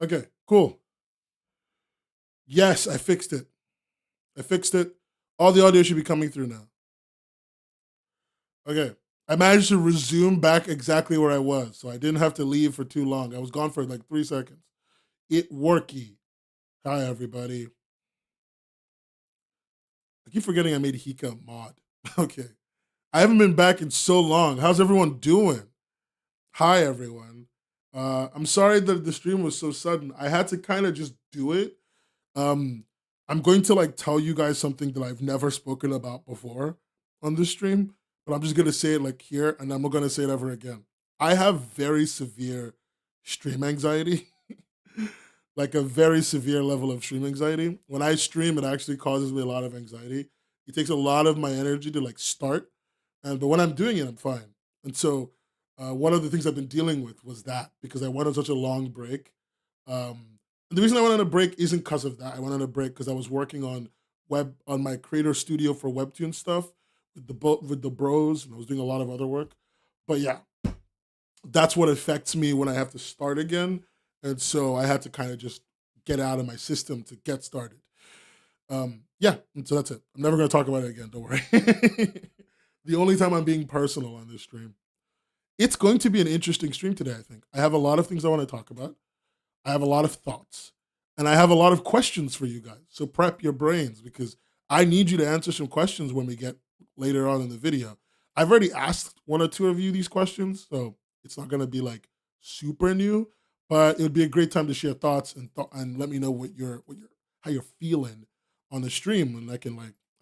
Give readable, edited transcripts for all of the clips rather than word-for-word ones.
Okay, cool. Yes, I fixed it. I fixed it. All the audio should be coming through now. Okay. I managed to resume back exactly where I was, so I didn't have to leave for too long. I was gone for like 3 seconds. It worky. Hi, everybody. I keep forgetting I made Hika a mod. Okay. I haven't been back in so long. How's everyone doing? Hi, everyone. I'm sorry that the stream was so sudden. I had to kind of just do it. Um, I'm going to like tell you guys something that I've never spoken about before on this stream, but I'm just gonna say it like here, and I'm not gonna say it ever again. I have very severe stream anxiety, like a very severe level of stream anxiety. When I stream, it actually causes me a lot of anxiety. It takes a lot of my energy to like start, and but when I'm doing it, I'm fine. And so, one of the things I've been dealing with was that because I went on such a long break. And the reason I went on a break isn't because of that. I went on a break because I was working on my creator studio for Webtoon stuff with with the bros, and I was doing a lot of other work. But yeah, that's what affects me when I have to start again. And so I had to kind of just get out of my system to get started. Yeah, and so that's it. I'm never going to talk about it again. Don't worry. The only time I'm being personal on this stream. It's going to be an interesting stream today, I think. I have a lot of things I want to talk about. I have a lot of thoughts. And I have a lot of questions for you guys. So prep your brains because I need you to answer some questions when we get later on in the video. I've already asked one or two of you these questions, so it's not going to be like super new, but it would be a great time to share thoughts and let me know how you're feeling on the stream, and I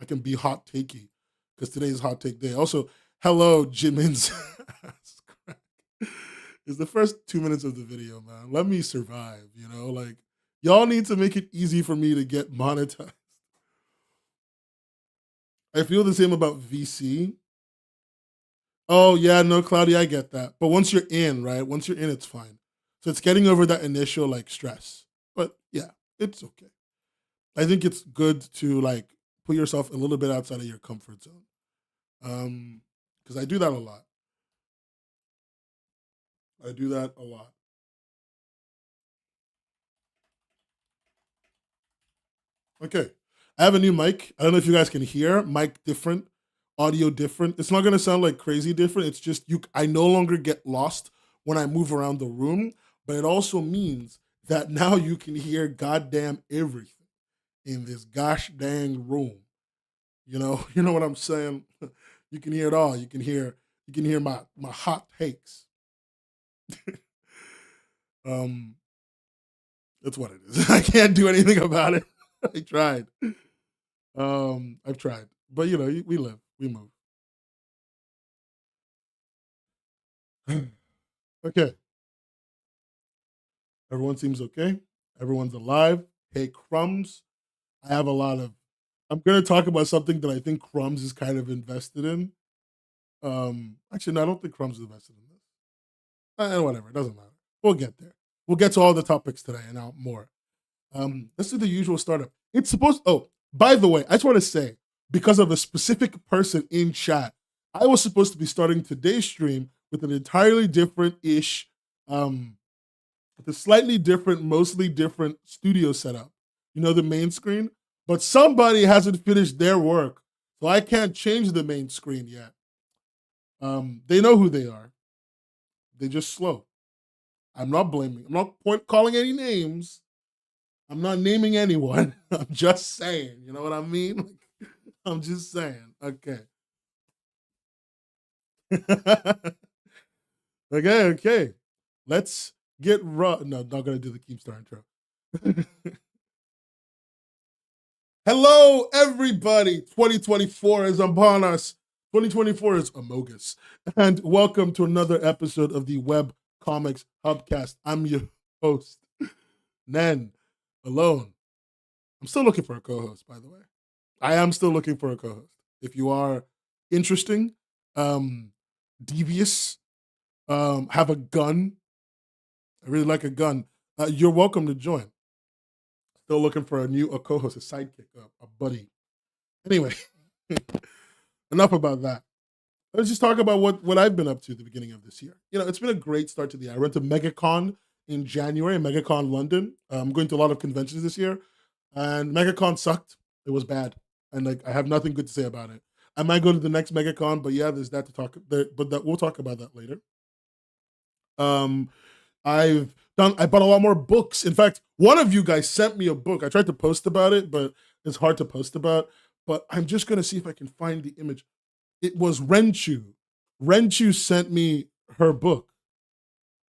can be hot takey because today's hot take day. Also, hello, Jimin's. It's the first 2 minutes of the video, man. Let me survive, like y'all need to make it easy for me to get monetized. I feel the same about VC. Oh yeah, no, Cloudy, I get that. But once you're in, right? Once you're in, it's fine. So it's getting over that initial like stress. But yeah, it's okay. I think it's good to like put yourself a little bit outside of your comfort zone. Because I do that a lot. I do that a lot. Okay. I have a new mic. I don't know if you guys can hear. Mic different, audio different. It's not gonna sound like crazy different. It's just I no longer get lost when I move around the room, but it also means that now you can hear goddamn everything in this gosh dang room. You know what I'm saying? You can hear it all. You can hear my hot takes. Um, that's what it is. I can't do anything about it. I tried. I've tried, but we live, we move. Okay, everyone seems okay. Everyone's alive. Hey, Crumbs. I have a lot of. I'm gonna talk about something that I think Crumbs is kind of invested in. Actually, no, I don't think Crumbs is invested in this. Whatever, it doesn't matter. We'll get there. We'll get to all the topics today and out more. Let's do the usual startup. It's supposed. Oh, by the way, I just want to say because of a specific person in chat, I was supposed to be starting today's stream with an entirely different ish, with a slightly different, mostly different studio setup. The main screen, but somebody hasn't finished their work, so I can't change the main screen yet. They know who they are. They're just slow. I'm not blaming. I'm not calling any names. I'm not naming anyone. I'm just saying. You know what I mean? I'm just saying. Okay. Okay. Let's get raw. No, not gonna do the Keemstar intro. Hello, everybody. 2024 is upon us. 2024 is Amogus. And welcome to another episode of the Webcomics Hubcast. I'm your host, Nen, alone. I'm still looking for a co-host, by the way. I am still looking for a co-host. If you are interesting, devious, have a gun, I really like a gun, you're welcome to join. Still looking for a co-host, a sidekick, a buddy. Anyway, enough about that. Let's just talk about what I've been up to at the beginning of this year. It's been a great start to the year. I went to MegaCon in January, MegaCon London. I'm going to a lot of conventions this year, and MegaCon sucked. It was bad, and like I have nothing good to say about it. I might go to the next MegaCon, but yeah, there's that to talk. But that we'll talk about that later. Um, I bought a lot more books. In fact, one of you guys sent me a book. I tried to post about it, but it's hard to post about. But I'm just gonna see if I can find the image. It was Renchu. Renchu sent me her book,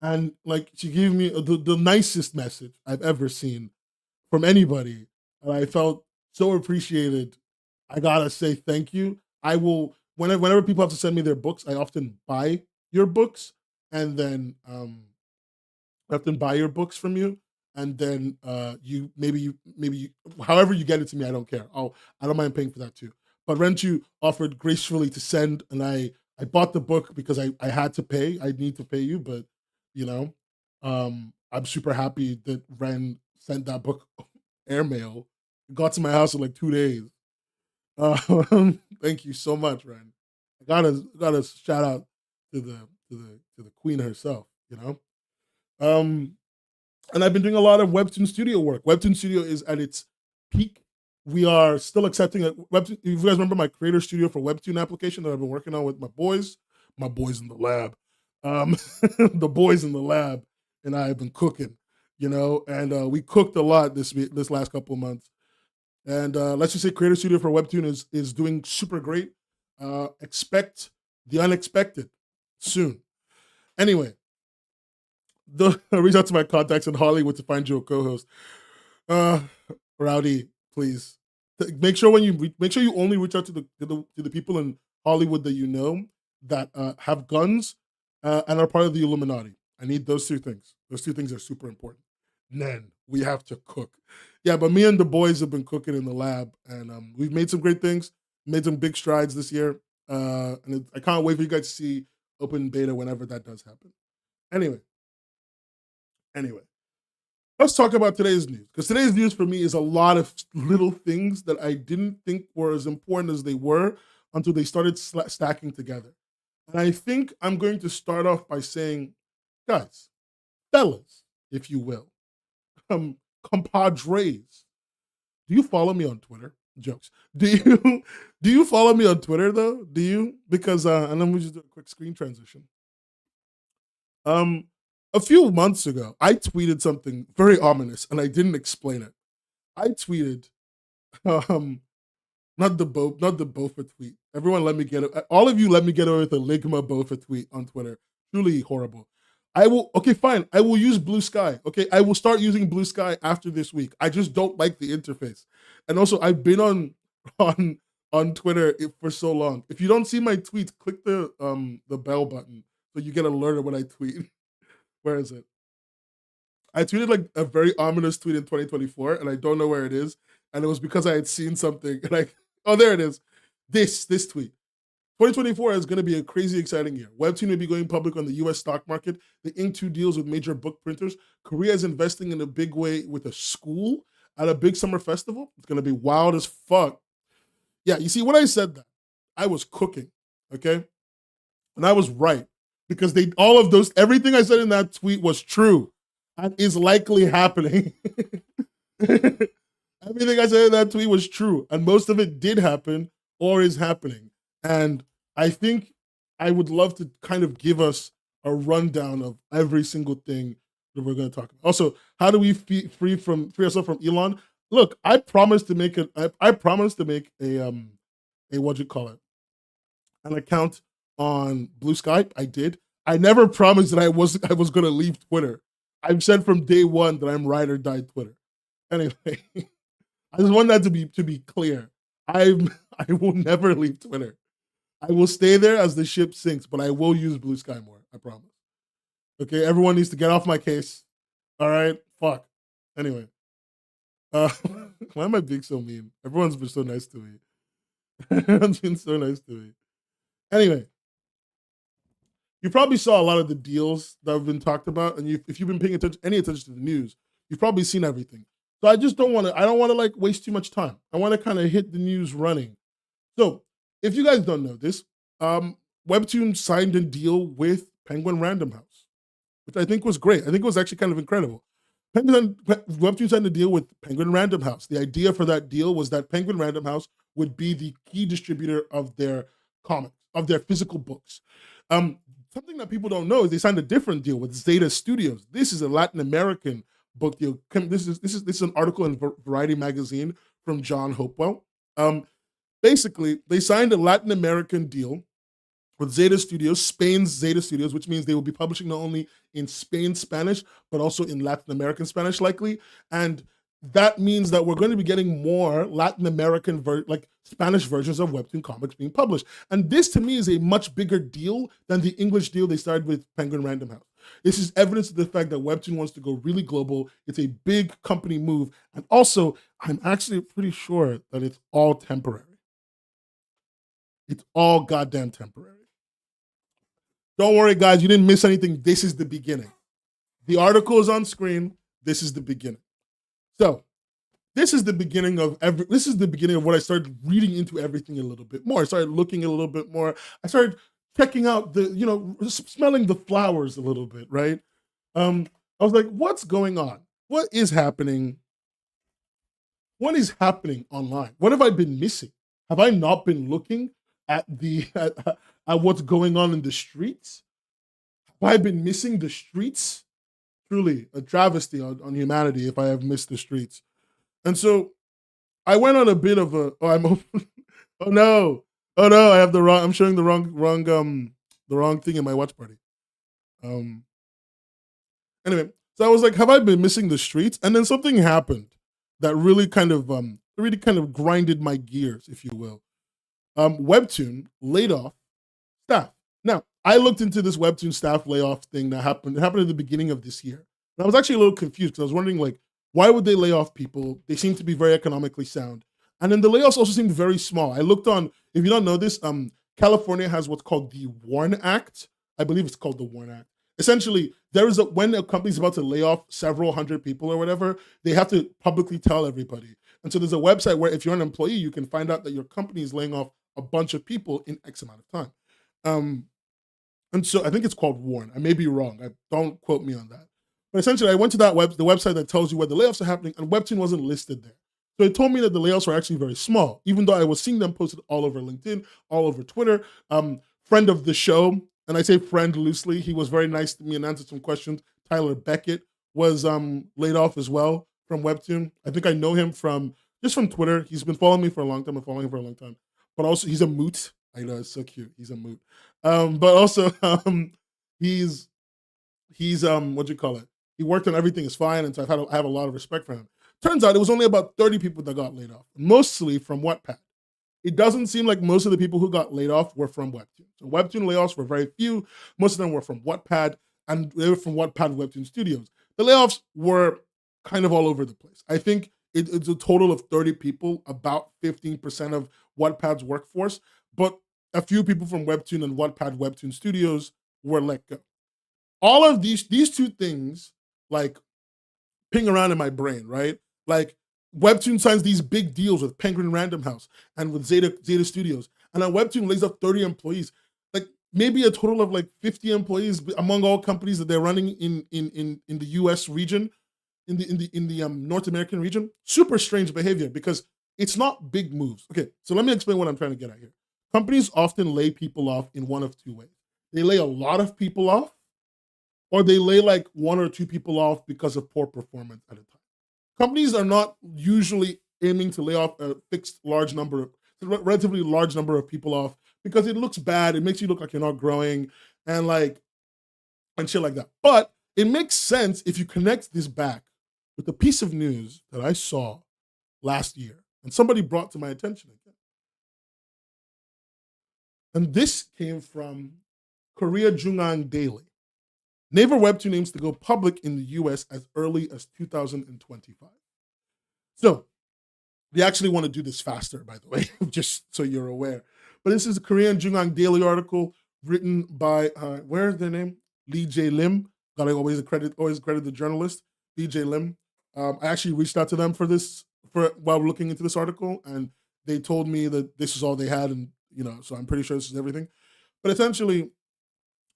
and like she gave me the nicest message I've ever seen from anybody, and I felt so appreciated. I gotta say thank you. I will whenever people have to send me their books, I often buy your books, and then I often buy your books from you, and then you however you get it to me, I don't care. I don't mind paying for that too. But Renchu offered gracefully to send, and I bought the book because I had to pay. I need to pay you, but you know, I'm super happy that Ren sent that book airmail. It got to my house in like 2 days. Thank you so much, Ren. I gotta shout out to the queen herself. You know, um, and I've been doing a lot of Webtoon Studio work. Webtoon Studio is at its peak. We are still accepting a Webtoon. If you guys remember my Creator Studio for Webtoon application that I've been working on with my boys in the lab, the boys in the lab, and I have been cooking. You know, and we cooked a lot this last couple of months. And let's just say Creator Studio for Webtoon is doing super great. Expect the unexpected soon. Anyway, reach out to my contacts in Hollywood to find you a co-host. Uh, Rowdy, please make sure you only reach out to the people in Hollywood that you know that have guns and are part of the Illuminati. I need those two things. Those two things are super important. Then we have to cook. Yeah, but me and the boys have been cooking in the lab, and we've made some great things, made some big strides this year. I can't wait for you guys to see open beta whenever that does happen. Anyway, anyway, let's talk about today's news, because today's news for me is a lot of little things that I didn't think were as important as they were until they started stacking together. And I think I'm going to start off by saying, guys, fellas, if you will, compadres, do you follow me on Twitter? Jokes. Do you follow me on Twitter though? Do you? Because and then we just do a quick screen transition. Um, a few months ago, I tweeted something very ominous, and I didn't explain it. I tweeted, um, not the Bofa tweet. Everyone, let me get it. All of you, let me get away with a Ligma Bofa tweet on Twitter. Truly horrible. I will. Okay, fine. I will use Blue Sky. Okay, I will start using Blue Sky after this week. I just don't like the interface, and also I've been on Twitter for so long. If you don't see my tweets, click the bell button so you get alerted when I tweet. Where is it? I tweeted like a very ominous tweet in 2024, and I don't know where it is. And it was because I had seen something, and oh, there it is. This tweet. 2024 is going to be a crazy exciting year. Webtoon may be going public on the US stock market. The Ink2 deals with major book printers. Korea is investing in a big way with a school at a big summer festival. It's going to be wild as fuck. Yeah, you see, when I said that, I was cooking, okay? And I was right, because everything I said in that tweet was true and is likely happening. Everything I said in that tweet was true, and most of it did happen or is happening. And I think I would love to kind of give us a rundown of every single thing that we're going to talk about. Also, how do we free ourselves from Elon? Look, I promised to make a what you call it, an account on Blue Sky. I did. I never promised that I was going to leave Twitter. I've said from day one that I'm ride or die Twitter. Anyway, I just want that to be clear. I will never leave Twitter. I will stay there as the ship sinks, but I will use Blue Sky more. I promise. Okay, everyone needs to get off my case. All right, fuck. Anyway, why am I being so mean? Everyone's been so nice to me. Everyone's been so nice to me. Anyway, you probably saw a lot of the deals that have been talked about, and if you've been paying any attention to the news, you've probably seen everything. So I don't want to like waste too much time. I want to kind of hit the news running. So if you guys don't know this, Webtoon signed a deal with Penguin Random House. which I think was great. I think it was actually kind of incredible. Webtoon signed a deal with Penguin Random House. The idea for that deal was that Penguin Random House would be the key distributor of their comics, of their physical books. Something that people don't know is they signed a different deal with Zeta Studios. This is a Latin American book deal. This is an article in Variety magazine from John Hopewell. Basically, they signed a Latin American deal with Zeta Studios, Spain's Zeta Studios, which means they will be publishing not only in Spain Spanish, but also in Latin American Spanish, likely. And that means that we're going to be getting more Latin American, like Spanish versions of Webtoon comics being published. And this, to me, is a much bigger deal than the English deal they started with Penguin Random House. This is evidence of the fact that Webtoon wants to go really global. It's a big company move. And also, I'm actually pretty sure that it's all temporary. It's all goddamn temporary. Don't worry, guys. You didn't miss anything. This is the beginning. The article is on screen. This is the beginning. So this is the beginning of what I started reading into everything a little bit more. I started looking a little bit more. I started checking out smelling the flowers a little bit, right? I was like, what's going on? What is happening? What is happening online? What have I been missing? Have I not been looking at at what's going on in the streets? Have I been missing the streets? Truly a travesty on humanity if I have missed the streets. And so I went on a bit of a oh no, I have I'm showing the wrong thing in my watch party. Anyway, so I was like, have I been missing the streets? And then something happened that really kind of grinded my gears, if you will. Webtoon laid off staff. Now, I looked into this Webtoon staff layoff thing that happened. It happened at the beginning of this year. And I was actually a little confused because I was wondering, like, why would they lay off people? They seem to be very economically sound. And then the layoffs also seemed very small. I looked on, if you don't know this, California has what's called the WARN Act. I believe it's called the WARN Act. Essentially, when a company's about to lay off several hundred people or whatever, they have to publicly tell everybody. And so there's a website where if you're an employee, you can find out that your company is laying off a bunch of people in X amount of time. And so I think it's called WARN. I may be wrong. Don't quote me on that. But essentially, I went to the website that tells you where the layoffs are happening, and Webtoon wasn't listed there. So it told me that the layoffs were actually very small, even though I was seeing them posted all over LinkedIn, all over Twitter. Friend of the show, and I say friend loosely, he was very nice to me and answered some questions. Tyler Beckett was laid off as well from Webtoon. I think I know him from Twitter. He's been following me for a long time. I'm following him for a long time. But also, he's a moot. I know, it's so cute. He's a moot. But also, he's what you call it? He worked on Everything Is Fine, and so I have a lot of respect for him. Turns out it was only about 30 people that got laid off, mostly from Wattpad. It doesn't seem like most of the people who got laid off were from Webtoon. So Webtoon layoffs were very few. Most of them were from Wattpad, and they were from Wattpad Webtoon Studios. The layoffs were kind of all over the place. I think it's a total of 30 people, about 15% of Wattpad's workforce, but a few people from Webtoon and Wattpad Webtoon Studios were let go. All of these two things, like, ping around in my brain, right? Like, Webtoon signs these big deals with Penguin Random House and with Zeta Studios, and then Webtoon lays off 30 employees, like maybe a total of like 50 employees among all companies that they're running in the U.S. region, in the North American region. Super strange behavior because it's not big moves. Okay, so let me explain what I'm trying to get at here. Companies often lay people off in one of two ways. They lay a lot of people off, or they lay like one or two people off because of poor performance at a time. Companies are not usually aiming to lay off a relatively large number of people off because it looks bad. It makes you look like you're not growing and shit like that. But it makes sense if you connect this back with a piece of news that I saw last year and somebody brought to my attention again. And this came from Korea JoongAng Daily. Naver Webtoon aims to go public in the US as early as 2025. So, they actually want to do this faster, by the way, just so you're aware. But this is a Korean JoongAng Daily article written by, where's their name? Lee J. Lim. Gotta always credit the journalist, Lee J. Lim. I actually reached out to them while looking into this article, and they told me that this is all they had, and so I'm pretty sure this is everything. But essentially,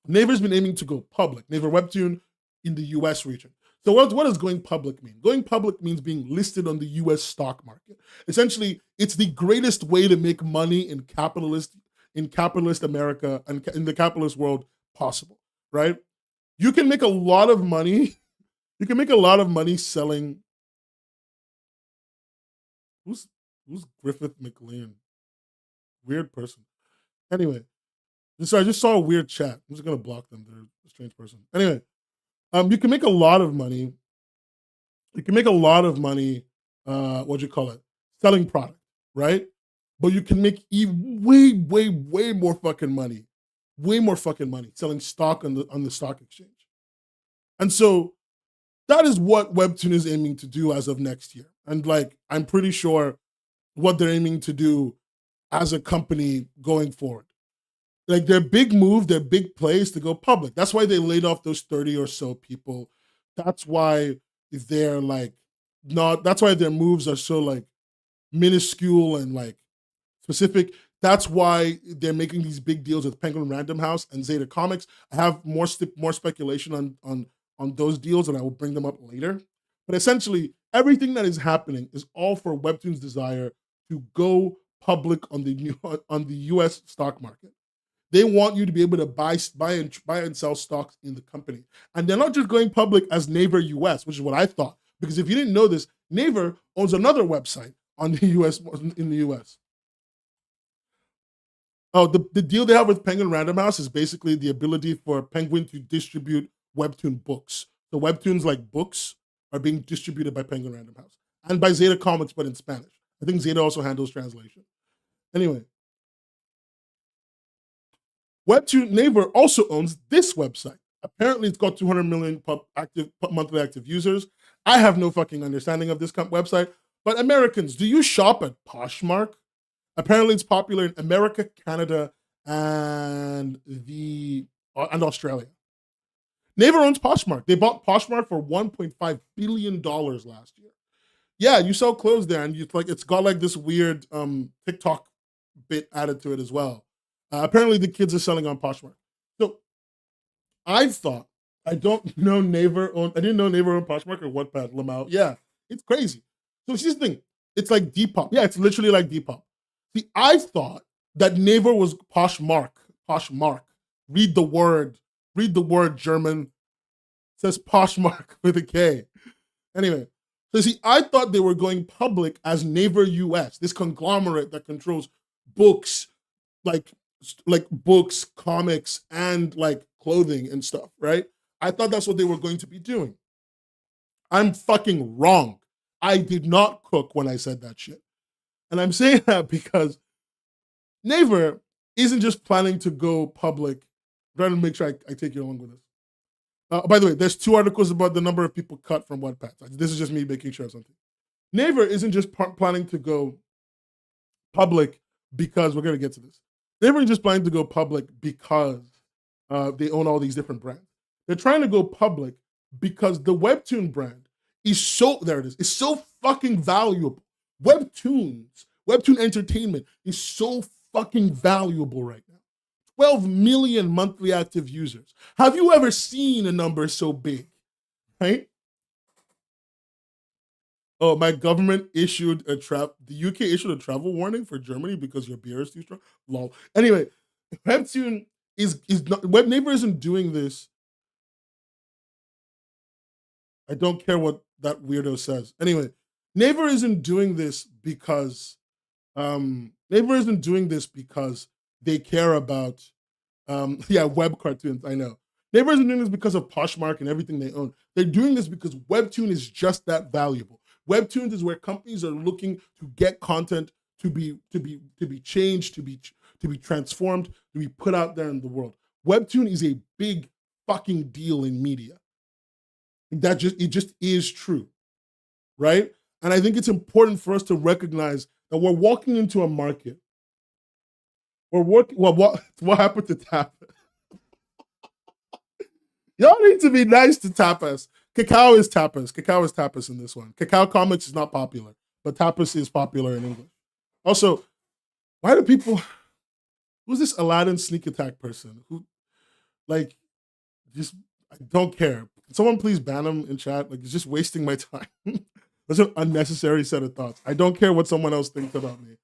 Naver's been aiming to go public. Naver Webtoon in the US region. So what does going public mean? Going public means being listed on the US stock market. Essentially, it's the greatest way to make money in capitalist America and in the capitalist world possible, right? You can make a lot of money. You can make a lot of money selling. Who's Griffith McLean? Weird person. Anyway, so I just saw a weird chat. I'm just gonna block them. They're a strange person. Anyway, you can make a lot of money. You can make a lot of money. What do you call it? Selling product, right? But you can make way more fucking money, way more fucking money selling stock on the stock exchange. And so that is what Webtoon is aiming to do as of next year. And like, I'm pretty sure what they're aiming to do as a company going forward. Like their big move, their big play is to go public. That's why they laid off those 30 or so people. That's why they're like not, that's why their moves are so like minuscule and like specific. That's why they're making these big deals with Penguin Random House and Zeta Comics. I have more speculation on those deals, and I will bring them up later. But essentially, everything that is happening is all for Webtoon's desire to go public on the U.S. stock market. They want you to be able to buy and sell stocks in the company, and they're not just going public as Naver US, which is what I thought. Because if you didn't know this, Naver owns another website on the U.S. in the U.S. Oh, the deal they have with Penguin Random House is basically the ability for Penguin to distribute Webtoon books. So Webtoons like books are being distributed by Penguin Random House and by Zeta Comics, but in Spanish. I think Zeta also handles translation. Anyway, Webtoon Naver also owns this website. Apparently, it's got 200 million monthly active users. I have no fucking understanding of this website. But Americans, do you shop at Poshmark? Apparently, it's popular in America, Canada, and Australia. Naver owns Poshmark. They bought Poshmark for $1.5 billion last year. Yeah, you sell clothes there, and it's got like this weird TikTok bit added to it as well. Apparently, the kids are selling on Poshmark. So I thought, I didn't know Naver owned Poshmark or Wattpad, Lamau. Yeah, it's crazy. So here's the thing. It's like Depop. Yeah, it's literally like Depop. See, I thought that Naver was Poshmark. Poshmark. Read the word German. It says Poshmark with a K. Anyway, so see, I thought they were going public as Naver US, this conglomerate that controls books, like books, comics, and like clothing and stuff, right? I thought that's what they were going to be doing. I'm fucking wrong. I did not cook when I said that shit. And I'm saying that because Naver isn't just planning to go public. I'm trying to make sure I take you along with this. By the way, there's 2 articles about the number of people cut from Wattpad. This is just me making sure of something. Naver isn't just planning to go public because we're going to get to this. Naver isn't just planning to go public because they own all these different brands. They're trying to go public because the Webtoon brand is so fucking valuable. Webtoon Entertainment is so fucking valuable right now. 12 million monthly active users. Have you ever seen a number so big? Right? Oh, my government issued the UK issued a travel warning for Germany because your beer is too strong. Lol. Anyway, Webtoon is not, Naver isn't doing this. I don't care what that weirdo says. Anyway, Naver isn't doing this because they care about web cartoons. I know. Naver isn't doing this because of Poshmark and everything they own. They're doing this because Webtoon is just that valuable. Webtoons is where companies are looking to get content to be changed, to be transformed, to be put out there in the world. Webtoon is a big fucking deal in media. It just is true, right? And I think it's important for us to recognize that we're walking into a market. What happened to Tapas? Y'all need to be nice to Tapas. Kakao is Tapas in this one. Kakao Comics is not popular, but Tapas is popular in English. Also, why do people... Who's this Aladdin sneak attack person? Who, like, just... I don't care. Someone please ban him in chat. Like, it's just wasting my time. That's an unnecessary set of thoughts. I don't care what someone else thinks about me.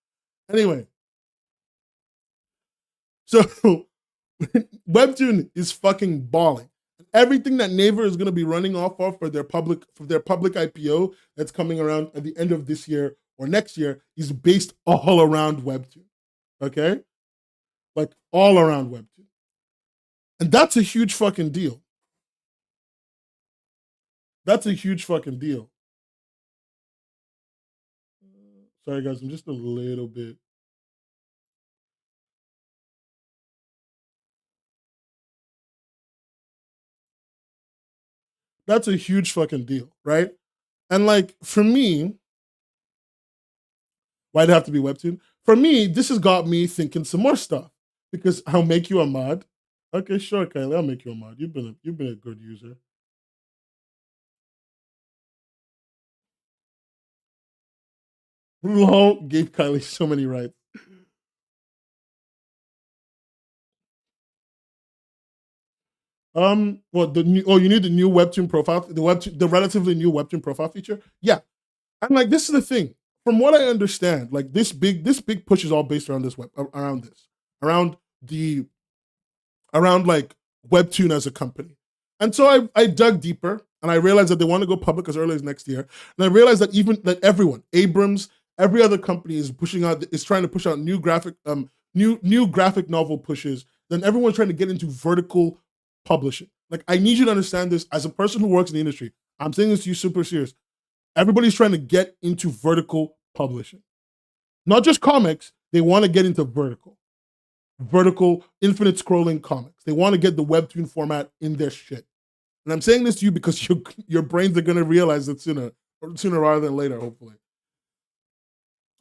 Anyway, so Webtoon is fucking balling. Everything that Naver is going to be running off of for their public IPO that's coming around at the end of this year or next year is based all around Webtoon. Okay? Like all around Webtoon. And that's a huge fucking deal. That's a huge fucking deal. Sorry guys, I'm just a little bit. That's a huge fucking deal, right? And like for me, why'd it have to be Webtoon? For me, this has got me thinking some more stuff because I'll make you a mod. Okay, sure, Kylie, I'll make you a mod. You've been a good user. Lol gave Kylie so many rights. Well, the new, you need the new Webtoon profile, the relatively new Webtoon profile feature. Yeah, and like this is the thing. From what I understand, like this big push is all based around around like Webtoon as a company. And so I dug deeper and I realized that they want to go public as early as next year. And I realized that even that everyone, Abrams, every other company is trying to push out new graphic novel pushes. Then everyone's trying to get into vertical publishing. Like I need you to understand this as a person who works in the industry. I'm saying this to you super serious. Everybody's trying to get into vertical publishing. Not just comics, they want to get into vertical infinite scrolling comics. They want to get the Webtoon format in their shit. And I'm saying this to you because your brains are going to realize it sooner rather than later, hopefully.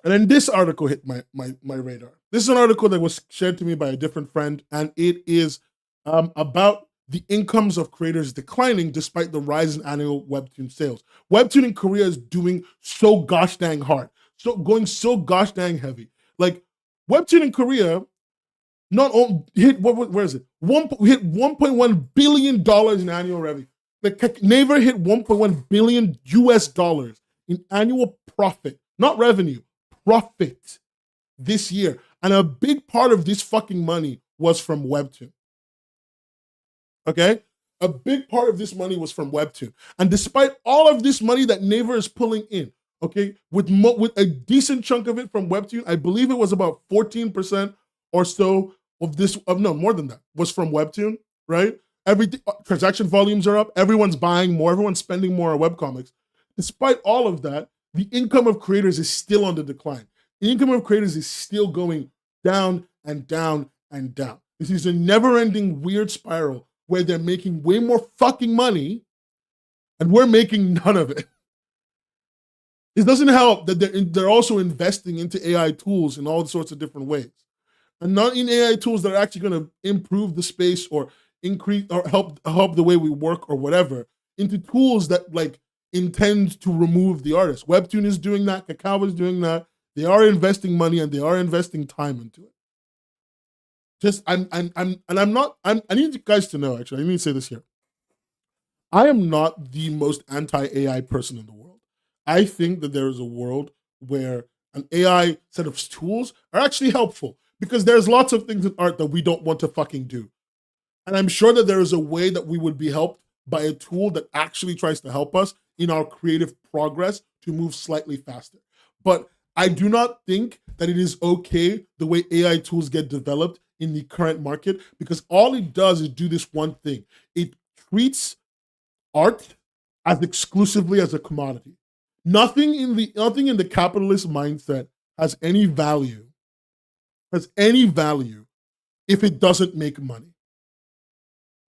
And then this article hit my radar. This is an article that was shared to me by a different friend, and it is about the incomes of creators declining despite the rise in annual Webtoon sales. Webtoon in Korea is doing so gosh dang hard, going so gosh dang heavy. Like Webtoon in Korea not only hit where is it? Hit $1.1 billion in annual revenue. Like Naver hit $1.1 billion US dollars in annual profit, not revenue, profit this year. And a big part of this fucking money was from Webtoon. Okay? A big part of this money was from Webtoon. And despite all of this money that Naver is pulling in, okay, with a decent chunk of it from Webtoon, I believe it was about 14% or so of this, no, more than that, was from Webtoon, right? Everything, transaction volumes are up, everyone's buying more, everyone's spending more on webcomics. Despite all of that, the income of creators is still on the decline. The income of creators is still going down and down and down. This is a never-ending weird spiral where they're making way more fucking money and we're making none of it. It doesn't help that they're also investing into AI tools in all sorts of different ways. And not in AI tools that are actually going to improve the space or increase or help the way we work or whatever, into tools that like intend to remove the artist. Webtoon is doing that. Kakao is doing that. They are investing money and they are investing time into it. I need you guys to know, actually, I need to say this here. I am not the most anti-AI person in the world. I think that there is a world where an AI set of tools are actually helpful because there's lots of things in art that we don't want to fucking do. And I'm sure that there is a way that we would be helped by a tool that actually tries to help us in our creative progress to move slightly faster. But I do not think that it is okay the way AI tools get developed in the current market, because all it does is do this one thing. It treats art as exclusively as a commodity. Nothing in the capitalist mindset has any value if it doesn't make money.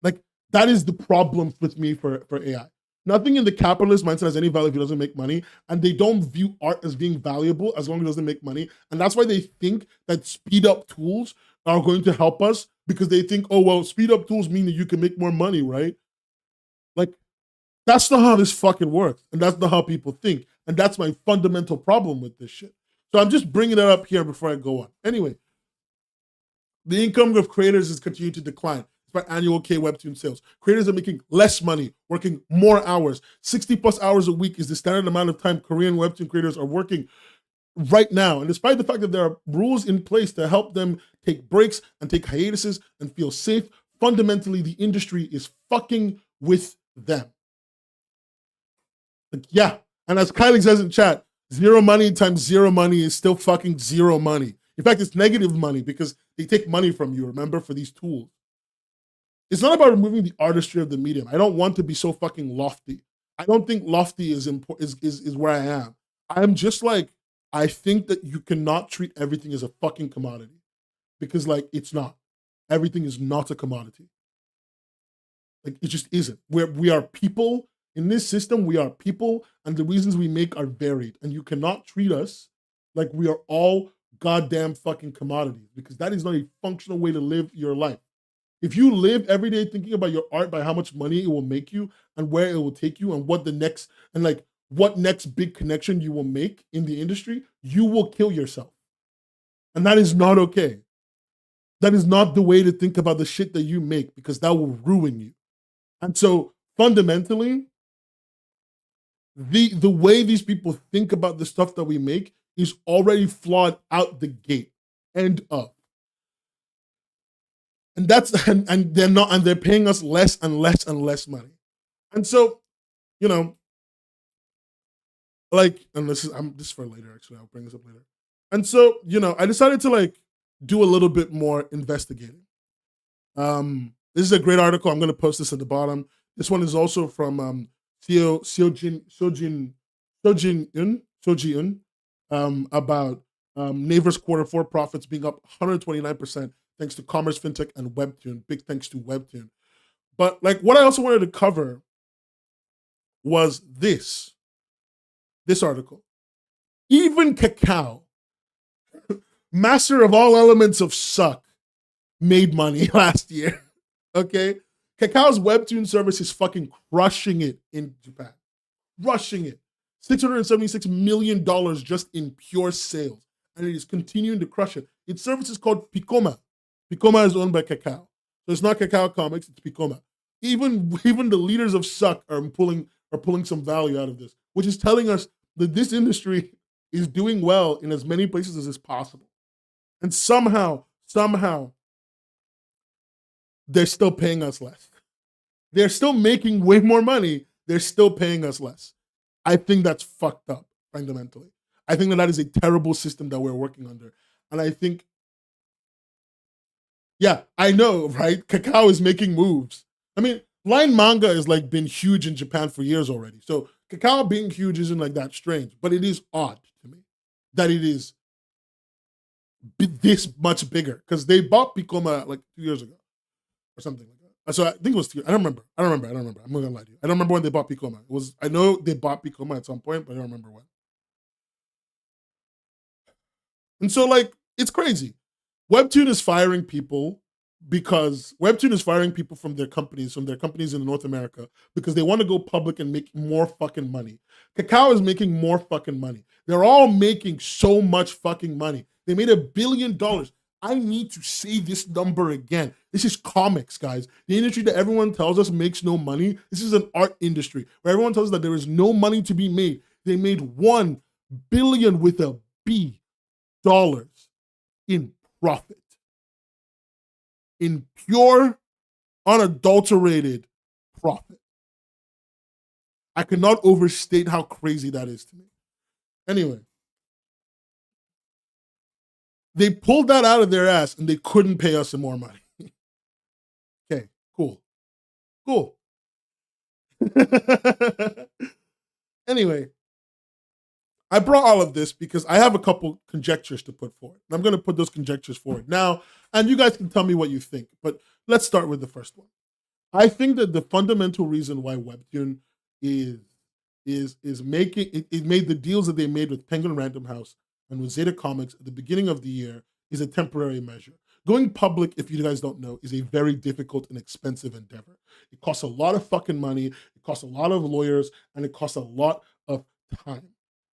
Like, that is the problem with me for AI. Nothing in the capitalist mindset has any value if it doesn't make money, and they don't view art as being valuable as long as it doesn't make money. And that's why they think that speed up tools are going to help us, because they think, oh, well, speed up tools mean that you can make more money, right? Like, that's not how this fucking works. And that's not how people think. And that's my fundamental problem with this shit. So I'm just bringing it up here before I go on. Anyway, the income of creators is continuing to decline. despite annual K-Webtoon sales. Creators are making less money, working more hours. 60 plus hours a week is the standard amount of time Korean Webtoon creators are working right now. And despite the fact that there are rules in place to help them take breaks and take hiatuses and feel safe, fundamentally the industry is fucking with them. Like, yeah. And as Kylie says in chat, zero money times zero money is still fucking zero money. In fact, it's negative money because they take money from you, remember, for these tools. It's not about removing the artistry of the medium. I don't want to be so fucking lofty. I don't think lofty is where I am. I'm just like, I think that you cannot treat everything as a fucking commodity because, like, it's not. Everything is not a commodity. Like, it just isn't. We are people. In this system, we are people, and the reasons we make are varied. And you cannot treat us like we are all goddamn fucking commodities because that is not a functional way to live your life. If you live every day thinking about your art by how much money it will make you and where it will take you and what next big connection you will make in the industry, you will kill yourself. And that is not okay. That is not the way to think about the shit that you make because that will ruin you. And so fundamentally, the way these people think about the stuff that we make is already flawed out the gate. End of. And they're paying us less and less and less money. And so, you know, like, and this is for later, actually, I'll bring this up later. And so, you know, I decided to like do a little bit more investigating. This is a great article. I'm going to post this at the bottom. This one is also from Sojin about Naver's Q4 profits being up 129% thanks to commerce, fintech, and Webtoon. Big thanks to Webtoon. But like what I also wanted to cover was this article. Even Kakao, master of all elements of suck, made money last year. Okay? Kakao's Webtoon service is fucking crushing it in Japan. Crushing it. $676 million just in pure sales. And it is continuing to crush it. Its service is called Piccoma. Piccoma is owned by Kakao. So it's not Kakao Comics, it's Piccoma. Even the leaders of suck are pulling some value out of this, which is telling us that this industry is doing well in as many places as is possible. And somehow, they're still paying us less. They're still making way more money. They're still paying us less. I think that's fucked up, fundamentally. I think that is a terrible system that we're working under. And I think, yeah, I know, right? Kakao is making moves. I mean, line manga has like been huge in Japan for years already. So Kakao being huge isn't like that strange, but it is odd to me that it is this much bigger because they bought Piccoma like 2 years ago or something like that. So I think it was 2 years. I don't remember. I'm not gonna lie to you. I don't remember when they bought Piccoma. I know they bought Piccoma at some point, but I don't remember when. And so like it's crazy. Webtoon is firing people from their companies in North America because they want to go public and make more fucking money. Kakao is making more fucking money. They're all making so much fucking money. They made $1 billion. I need to say this number again. This is comics, guys. The industry that everyone tells us makes no money. This is an art industry where everyone tells us that there is no money to be made. They made $1 billion with a B dollars in profit. In pure, unadulterated profit. I cannot overstate how crazy that is to me. Anyway, they pulled that out of their ass and they couldn't pay us some more money. Okay, cool. Anyway, I brought all of this because I have a couple conjectures to put forward. And I'm going to put those conjectures forward now, and you guys can tell me what you think. But let's start with the first one. I think that the fundamental reason why Webtoon is making it made the deals that they made with Penguin Random House and with Zeta Comics at the beginning of the year is a temporary measure. Going public, if you guys don't know, is a very difficult and expensive endeavor. It costs a lot of fucking money, it costs a lot of lawyers, and it costs a lot of time.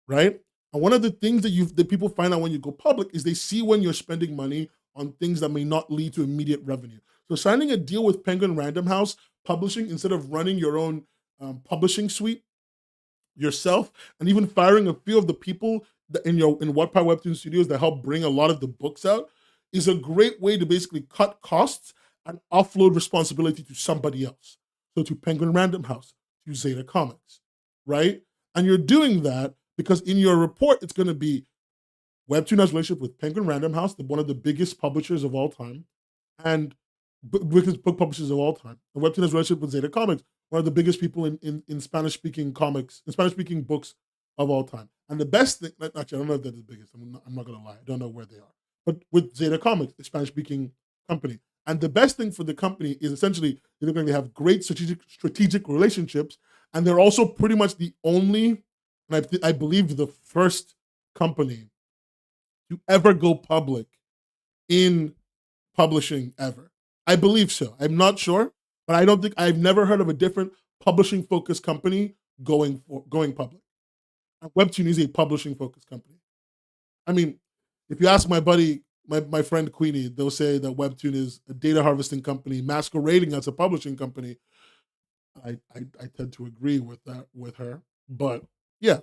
Right? And one of the things that people find out when you go public is they see when you're spending money on things that may not lead to immediate revenue. So signing a deal with Penguin Random House Publishing instead of running your own publishing suite yourself, and even firing a few of the people in Wattpad Webtoon Studios that help bring a lot of the books out, is a great way to basically cut costs and offload responsibility to somebody else. So to Penguin Random House, to Zeta Comics, right? And you're doing that because in your report, it's going to be Webtoon has a relationship with Penguin Random House, one of the biggest publishers of all time, and biggest book publishers of all time. And Webtoon has a relationship with Zeta Comics, one of the biggest people in Spanish-speaking comics, in Spanish-speaking books of all time. And the best thing, actually, I don't know if they're the biggest. I'm not going to lie. I don't know where they are. But with Zeta Comics, the Spanish-speaking company. And the best thing for the company is essentially they're going to have great strategic relationships, and they're also pretty much the only, and I believe the first company to ever go public in publishing ever. I believe so. I'm not sure, but I've never heard of a different publishing focused company going public. And Webtoon is a publishing focused company. I mean, if you ask my buddy, my friend Queenie, they'll say that Webtoon is a data harvesting company masquerading as a publishing company. I tend to agree with that with her, but yeah,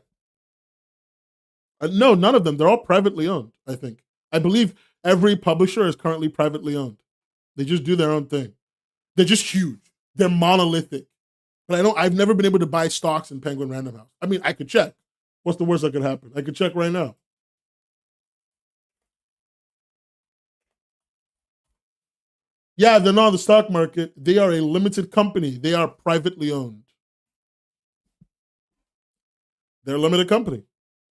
no, none of them. They're all privately owned. I think. I believe every publisher is currently privately owned. They just do their own thing. They're just huge. They're monolithic. But I've never been able to buy stocks in Penguin Random House. I mean, I could check. What's the worst that could happen? I could check right now. Yeah, they're not on the stock market. They are a limited company. They are privately owned. They're a limited company.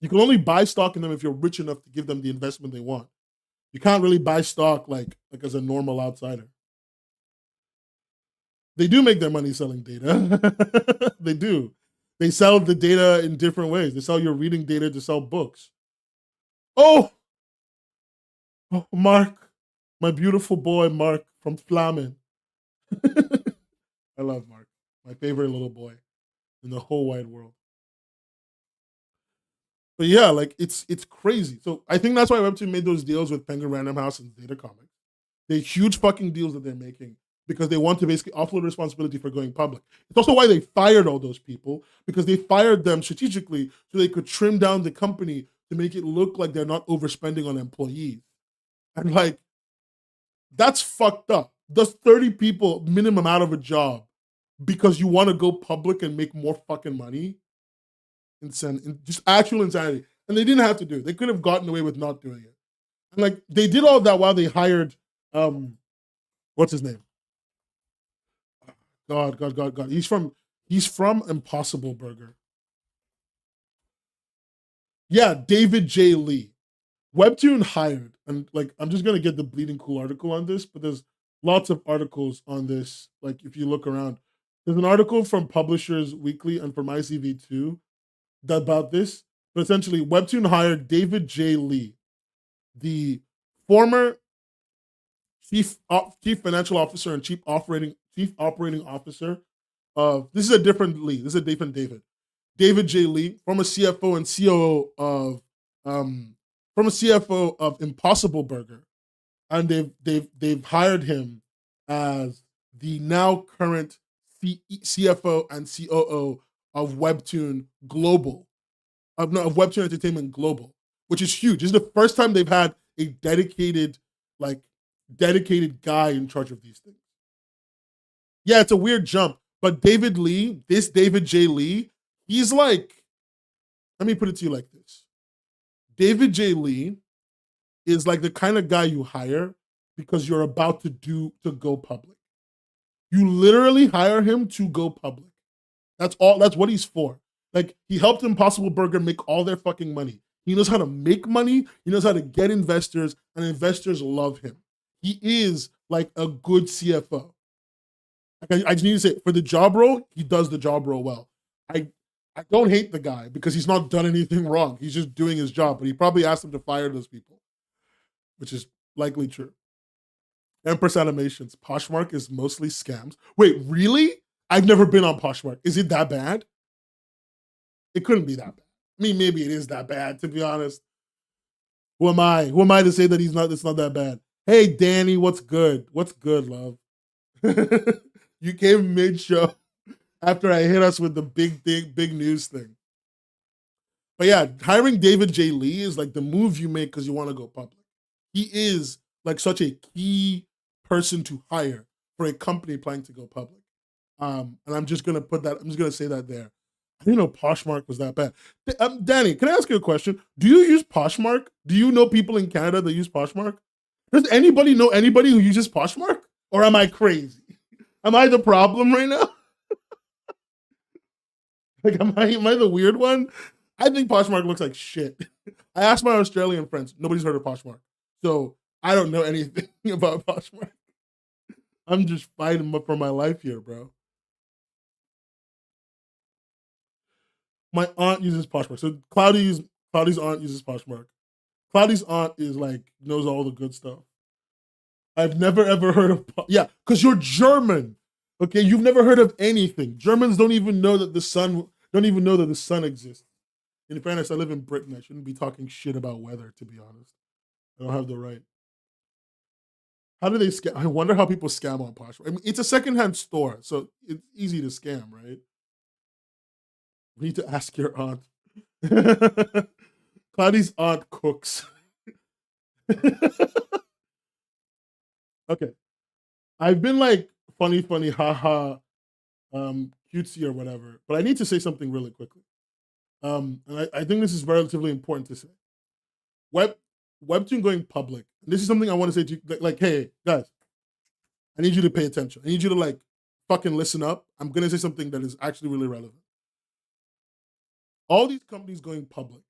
You can only buy stock in them if you're rich enough to give them the investment they want. You can't really buy stock like as a normal outsider. They do make their money selling data. They do. They sell the data in different ways. They sell your reading data to sell books. Oh, Mark, my beautiful boy, Mark from Flamen. I love Mark, my favorite little boy in the whole wide world. But yeah, like it's crazy. So I think that's why Webtoon made those deals with Penguin Random House and Zeta Comics. They're huge fucking deals that they're making because they want to basically offload responsibility for going public. It's also why they fired all those people, because they fired them strategically so they could trim down the company to make it look like they're not overspending on employees. And like, that's fucked up. Does 30 people minimum out of a job because you want to go public and make more fucking money? Just actual insanity. And they didn't have to do it. They could have gotten away with not doing it. And like, they did all that while they hired what's his name? God. He's from Impossible Burger. Yeah, David J. Lee. Webtoon hired, and like I'm just gonna get the bleeding cool article on this, but there's lots of articles on this. Like if you look around, there's an article from Publishers Weekly and from ICV2 about this. But essentially, Webtoon hired David J. Lee, the former chief financial officer and chief operating officer of. This is a different Lee. This is a different David. David J. Lee, former CFO and COO of Impossible Burger, and they've hired him as the now current CFO and COO of Webtoon Global, of Webtoon Entertainment Global, which is huge. This is the first time they've had a dedicated guy in charge of these things. Yeah, it's a weird jump, but David J. Lee, he's like, let me put it to you like this. David J. Lee is like the kind of guy you hire because you're about to go public. You literally hire him to go public. That's what he's for. Like, he helped Impossible Burger make all their fucking money. He knows how to make money. He knows how to get investors, and investors love him. He is like a good CFO. Like, I just need to say, for the job role, he does the job role well. I don't hate the guy because he's not done anything wrong. He's just doing his job, but he probably asked them to fire those people, which is likely true. Empress Animations, Poshmark is mostly scams. Wait, really? I've never been on Poshmark. Is it that bad? It couldn't be that bad. I mean, maybe it is that bad, to be honest. Who am I? Who am I to say that it's not that bad? Hey, Danny, what's good? What's good, love? You came mid-show after I hit us with the big news thing. But yeah, hiring David J. Lee is like the move you make because you want to go public. He is like such a key person to hire for a company planning to go public. And I'm just gonna put that. I'm just gonna say that there. I didn't know Poshmark was that bad. Danny, can I ask you a question? Do you use Poshmark? Do you know people in Canada that use Poshmark? Does anybody know anybody who uses Poshmark? Or am I crazy? Am I the problem right now? Like, am I the weird one? I think Poshmark looks like shit. I asked my Australian friends. Nobody's heard of Poshmark. So I don't know anything about Poshmark. I'm just fighting for my life here, bro. My aunt uses Poshmark. So Cloudy's aunt uses Poshmark. Cloudy's aunt is like, knows all the good stuff. I've never ever heard of, yeah, because you're German. Okay, you've never heard of anything. Germans don't even know that the sun exists. In fairness, I live in Britain. I shouldn't be talking shit about weather, to be honest. I don't have the right. How do they scam? I wonder how people scam on Poshmark. I mean, it's a secondhand store, so it's easy to scam, right? We need to ask your aunt. Cloudy's aunt cooks. Okay. I've been like funny, haha, cutesy or whatever, but I need to say something really quickly. And I think this is relatively important to say. Webtoon going public. And this is something I want to say to you, like, hey, guys, I need you to pay attention. I need you to like fucking listen up. I'm gonna say something that is actually really relevant. All these companies going public,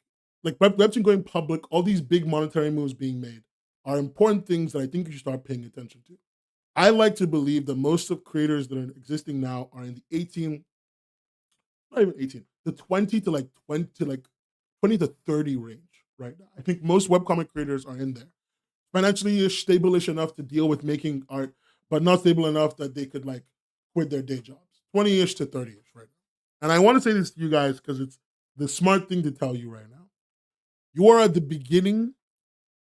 like Webtoon going public, all these big monetary moves being made are important things that I think you should start paying attention to. I like to believe that most of creators that are existing now are in the 18, not even 18, the 20 to like 20 to 30 range right now. I think most webcomic creators are in there. Financially stable-ish enough to deal with making art, but not stable enough that they could like quit their day jobs. 20-ish to 30-ish right now. And I want to say this to you guys because it's the smart thing to tell you right now. You are at the beginning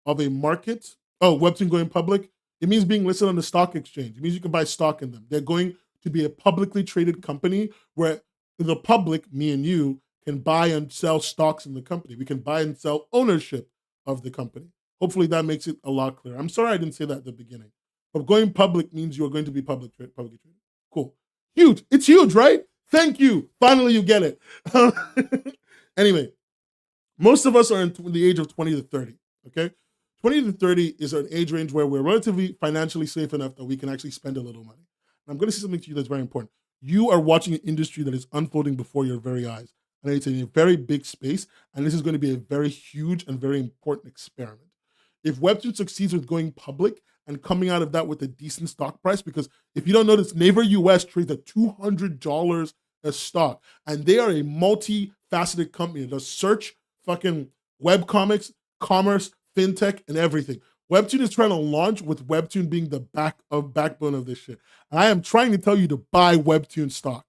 of a market. Oh, Webtoon going public. It means being listed on the stock exchange. It means you can buy stock in them. They're going to be a publicly traded company where the public, me and you, can buy and sell stocks in the company. We can buy and sell ownership of the company. Hopefully that makes it a lot clearer. I'm sorry I didn't say that at the beginning. But going public means you are going to be publicly traded. Cool. Huge. It's huge, right? Thank you. Finally, you get it. Anyway, most of us are in the age of 20 to 30, okay? 20 to 30 is an age range where we're relatively financially safe enough that we can actually spend a little money. And I'm going to say something to you that's very important. You are watching an industry that is unfolding before your very eyes. And it's in a very big space. And this is going to be a very huge and very important experiment. If Webtoon succeeds with going public and coming out of that with a decent stock price, because if you don't notice, Naver US trades at $200 a stock. And they are a multi-faceted company that does search, fucking webcomics, commerce, fintech, and everything. Webtoon is trying to launch with Webtoon being the backbone of this shit. And I am trying to tell you to buy Webtoon stock.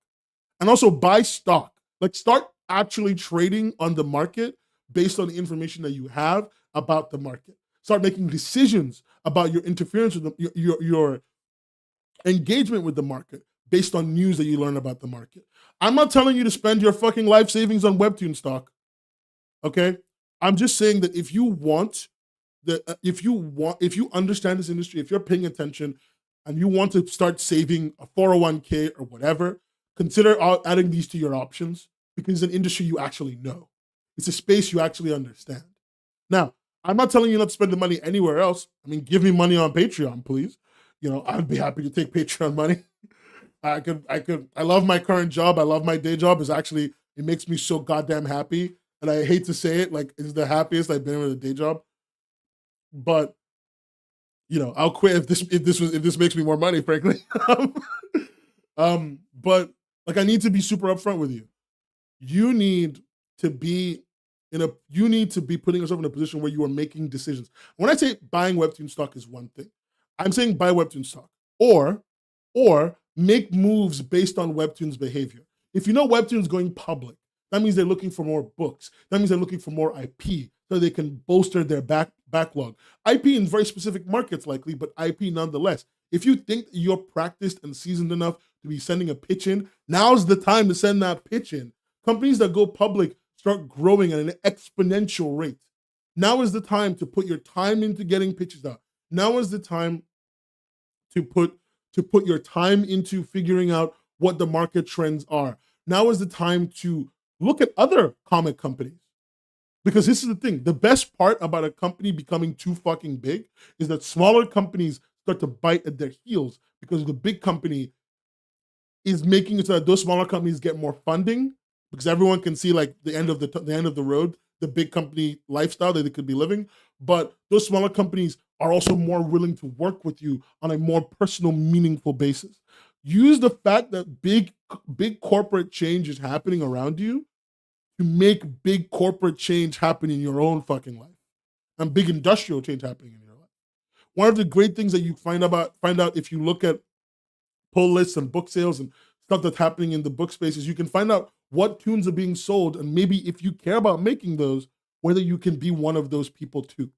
And also buy stock. Like start actually trading on the market based on the information that you have about the market. Start making decisions about your interference with your engagement with the market based on news that you learn about the market. I'm not telling you to spend your fucking life savings on Webtoon stock. Okay? I'm just saying that if you understand this industry, if you're paying attention and you want to start saving a 401k or whatever, consider adding these to your options because it's an industry you actually know. It's a space you actually understand. Now, I'm not telling you not to spend the money anywhere else. I mean, give me money on Patreon, please. You know, I'd be happy to take Patreon money. I love my current job. I love my day job. It makes me so goddamn happy. And I hate to say it, like it's the happiest I've been with a day job. But you know, I'll quit if this makes me more money, frankly. But like I need to be super upfront with you. You need to be putting yourself in a position where you are making decisions. When I say buying Webtoon stock is one thing, I'm saying buy Webtoon stock or make moves based on Webtoon's behavior. If you know Webtoon's going public, that means they're looking for more books. That means they're looking for more IP so they can bolster their backlog. IP in very specific markets likely, but IP nonetheless. If you think you're practiced and seasoned enough to be sending a pitch in, now's the time to send that pitch in. Companies that go public start growing at an exponential rate. Now is the time to put your time into getting pitches out. Now is the time to put your time into figuring out what the market trends are. Now is the time to look at other comic companies. Because this is the thing, the best part about a company becoming too fucking big is that smaller companies start to bite at their heels because the big company is making it so that those smaller companies get more funding because everyone can see like the end of the road, the big company lifestyle that they could be living. But those smaller companies are also more willing to work with you on a more personal, meaningful basis. Use the fact that big corporate change is happening around you to make big corporate change happen in your own fucking life and big industrial change happening in your life. One of the great things that you find out if you look at pull lists and book sales and stuff that's happening in the book spaces, you can find out what tunes are being sold, and maybe if you care about making those, whether you can be one of those people too.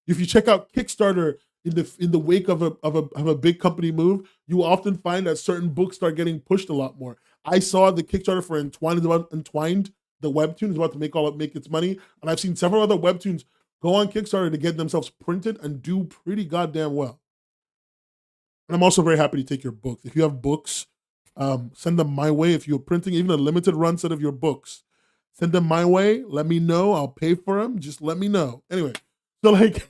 If you check out Kickstarter in the wake of a big company move, you often find that certain books start getting pushed a lot more. I saw the Kickstarter for Entwined, the Webtoon is about to make its money, and I've seen several other Webtoons go on Kickstarter to get themselves printed and do pretty goddamn well. And I'm also very happy to take your books. If you have books, send them my way. If you're printing even a limited run set of your books, send them my way. Let me know. I'll pay for them. Just let me know. Anyway, so like,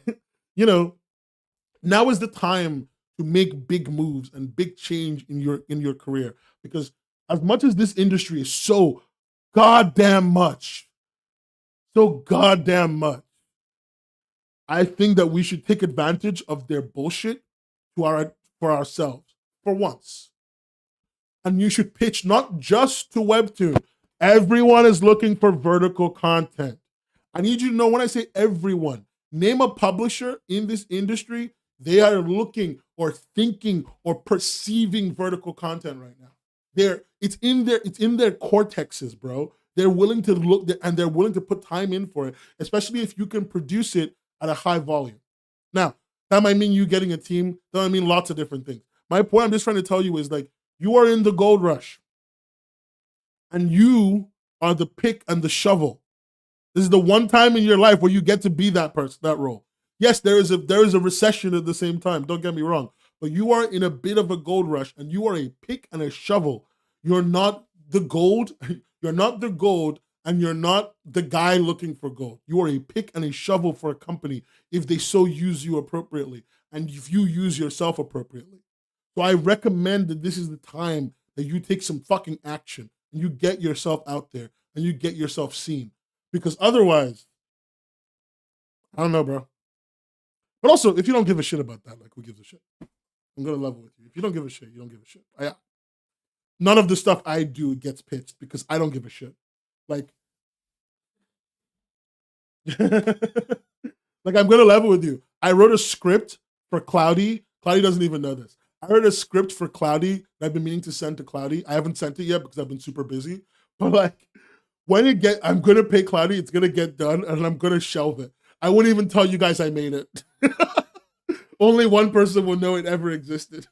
now is the time to make big moves and big change in your career. Because as much as this industry is so goddamn much, I think that we should take advantage of their bullshit for ourselves for once. And you should pitch not just to Webtoon. Everyone is looking for vertical content. I need you to know when I say everyone, name a publisher in this industry, they are looking or thinking or perceiving vertical content right now. It's in their cortexes, bro. They're willing to look and they're willing to put time in for it, especially if you can produce it at a high volume. Now, that might mean you getting a team. That might mean lots of different things. My point I'm just trying to tell you is like, you are in the gold rush and you are the pick and the shovel. This is the one time in your life where you get to be that person, that role. Yes, there is a recession at the same time. Don't get me wrong, but you are in a bit of a gold rush and you are a pick and a shovel. You're not the gold. You're not the gold and you're not the guy looking for gold. You are a pick and a shovel for a company if they so use you appropriately and if you use yourself appropriately. So I recommend that this is the time that you take some fucking action and you get yourself out there and you get yourself seen. Because otherwise, I don't know, bro. But also, if you don't give a shit about that, like, who gives a shit? I'm going to level with you. If you don't give a shit, you don't give a shit. None of the stuff I do gets pitched because I don't give a shit. Like, like I'm going to level with you. I wrote a script for Cloudy. Cloudy doesn't even know this. I wrote a script for Cloudy that I've been meaning to send to Cloudy. I haven't sent it yet because I've been super busy. But like, I'm going to pay Cloudy, it's going to get done, and I'm going to shelve it. I wouldn't even tell you guys I made it. Only one person will know it ever existed.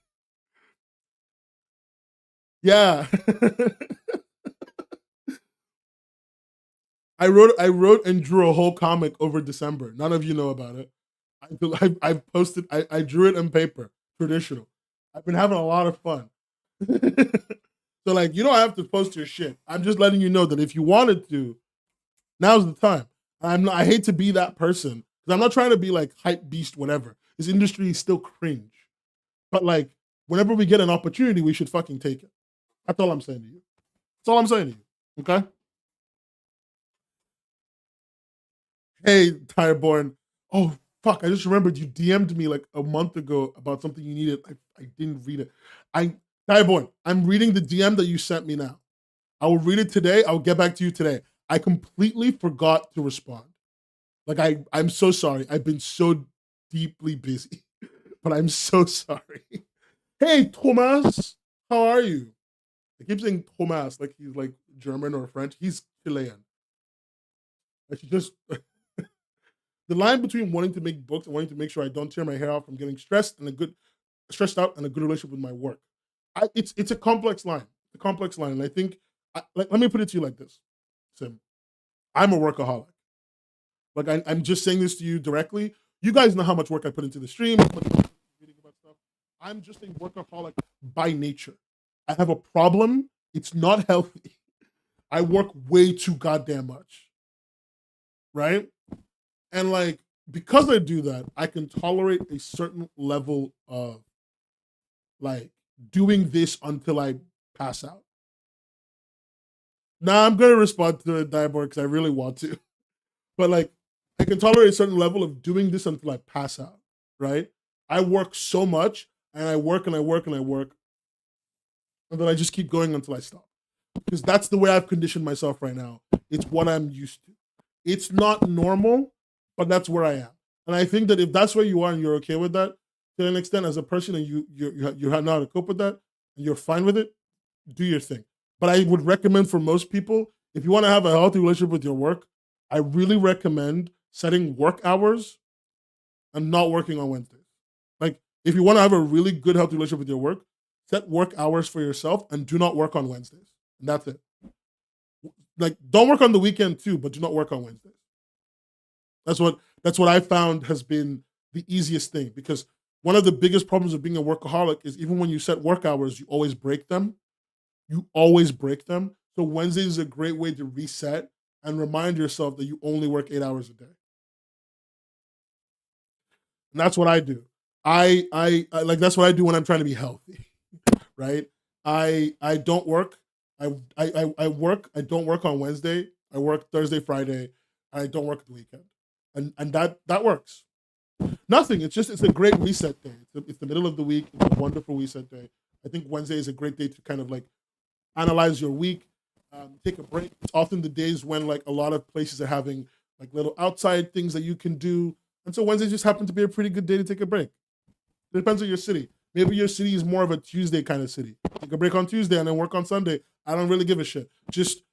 Yeah. I wrote and drew a whole comic over December. None of you know about it. I've posted, I drew it on paper, traditional. I've been having a lot of fun. So like, you don't have to post your shit. I'm just letting you know that if you wanted to, now's the time. I hate to be that person because I'm not trying to be like hype beast, whatever. This industry is still cringe. But like, whenever we get an opportunity, we should fucking take it. That's all I'm saying to you. That's all I'm saying to you. Okay? Hey, Tireborn. Oh, fuck. I just remembered you DM'd me like a month ago about something you needed. I didn't read it. Tireborn, I'm reading the DM that you sent me now. I will read it today. I'll get back to you today. I completely forgot to respond. Like, I'm so sorry. I've been so deeply busy, but I'm so sorry. Hey, Thomas, how are you? I keep saying Thomas like he's like German or French. He's Chilean. I should just the line between wanting to make books and wanting to make sure I don't tear my hair off from getting stressed and a good stressed out and a good relationship with my work. It's a complex line. A complex line. And I think let me put it to you like this, Sim. I'm a workaholic. Like I'm just saying this to you directly. You guys know how much work I put into the stream, how much work reading about stuff. I'm just a workaholic by nature. I have a problem. It's not healthy. I work way too goddamn much. Right? And like, because I do that, I can tolerate a certain level of like doing this until I pass out. Now I'm gonna respond to the Diaboard because I really want to. But like, I can tolerate a certain level of doing this until I pass out, right? I work so much and I work and I work and I work, and then I just keep going until I stop. Because that's the way I've conditioned myself right now. It's what I'm used to. It's not normal, but that's where I am. And I think that if that's where you are and you're okay with that, to an extent, as a person, and you know how to cope with that, and you're fine with it, do your thing. But I would recommend for most people, if you want to have a healthy relationship with your work, I really recommend setting work hours and not working on Wednesdays. Like, if you want to have a really good, healthy relationship with your work, set work hours for yourself and do not work on Wednesdays. And that's it. Like, don't work on the weekend too, but do not work on Wednesdays. That's what I found has been the easiest thing, because one of the biggest problems of being a workaholic is even when you set work hours, you always break them. You always break them. So Wednesdays is a great way to reset and remind yourself that you only work 8 hours a day. And that's what I do. I like, that's what I do when I'm trying to be healthy, right? I don't work. I work. I don't work on Wednesday. I work Thursday, Friday. I don't work the weekend, and that works. Nothing. It's a great reset day. It's the middle of the week. It's a wonderful reset day. I think Wednesday is a great day to kind of like analyze your week, take a break. It's often the days when like a lot of places are having like little outside things that you can do, and so Wednesday just happen to be a pretty good day to take a break. It depends on your city. Maybe your city is more of a Tuesday kind of city. Take a break on Tuesday and then work on Sunday. I don't really give a shit. Just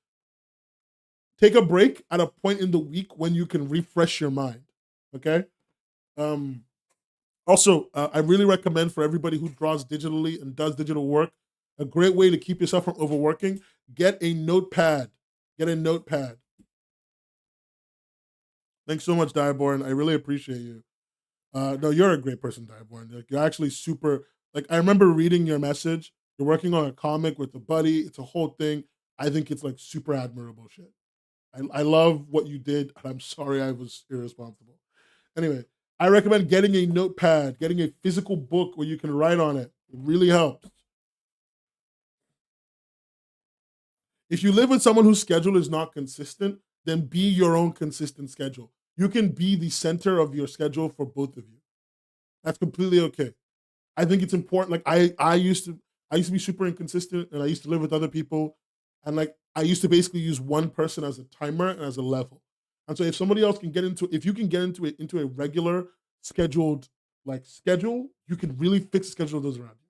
take a break at a point in the week when you can refresh your mind. Okay. Um, Also, I really recommend for everybody who draws digitally and does digital work, a great way to keep yourself from overworking, get a notepad. Get a notepad. Thanks so much, Diaborn. I really appreciate you. No, you're a great person, Diaborn. Like, you're actually super. Like, I remember reading your message. You're working on a comic with a buddy. It's a whole thing. I think it's like super admirable shit. I love what you did, and I'm sorry I was irresponsible. Anyway, I recommend getting a notepad, getting a physical book where you can write on it. It really helps. If you live with someone whose schedule is not consistent, then be your own consistent schedule. You can be the center of your schedule for both of you. That's completely okay. I think it's important. Like, I used to be super inconsistent, and I used to live with other people, and like I used to basically use one person as a timer and as a level. And so if somebody else can get into, if you can get into a regular scheduled like schedule, you can really fix the schedule of those around you.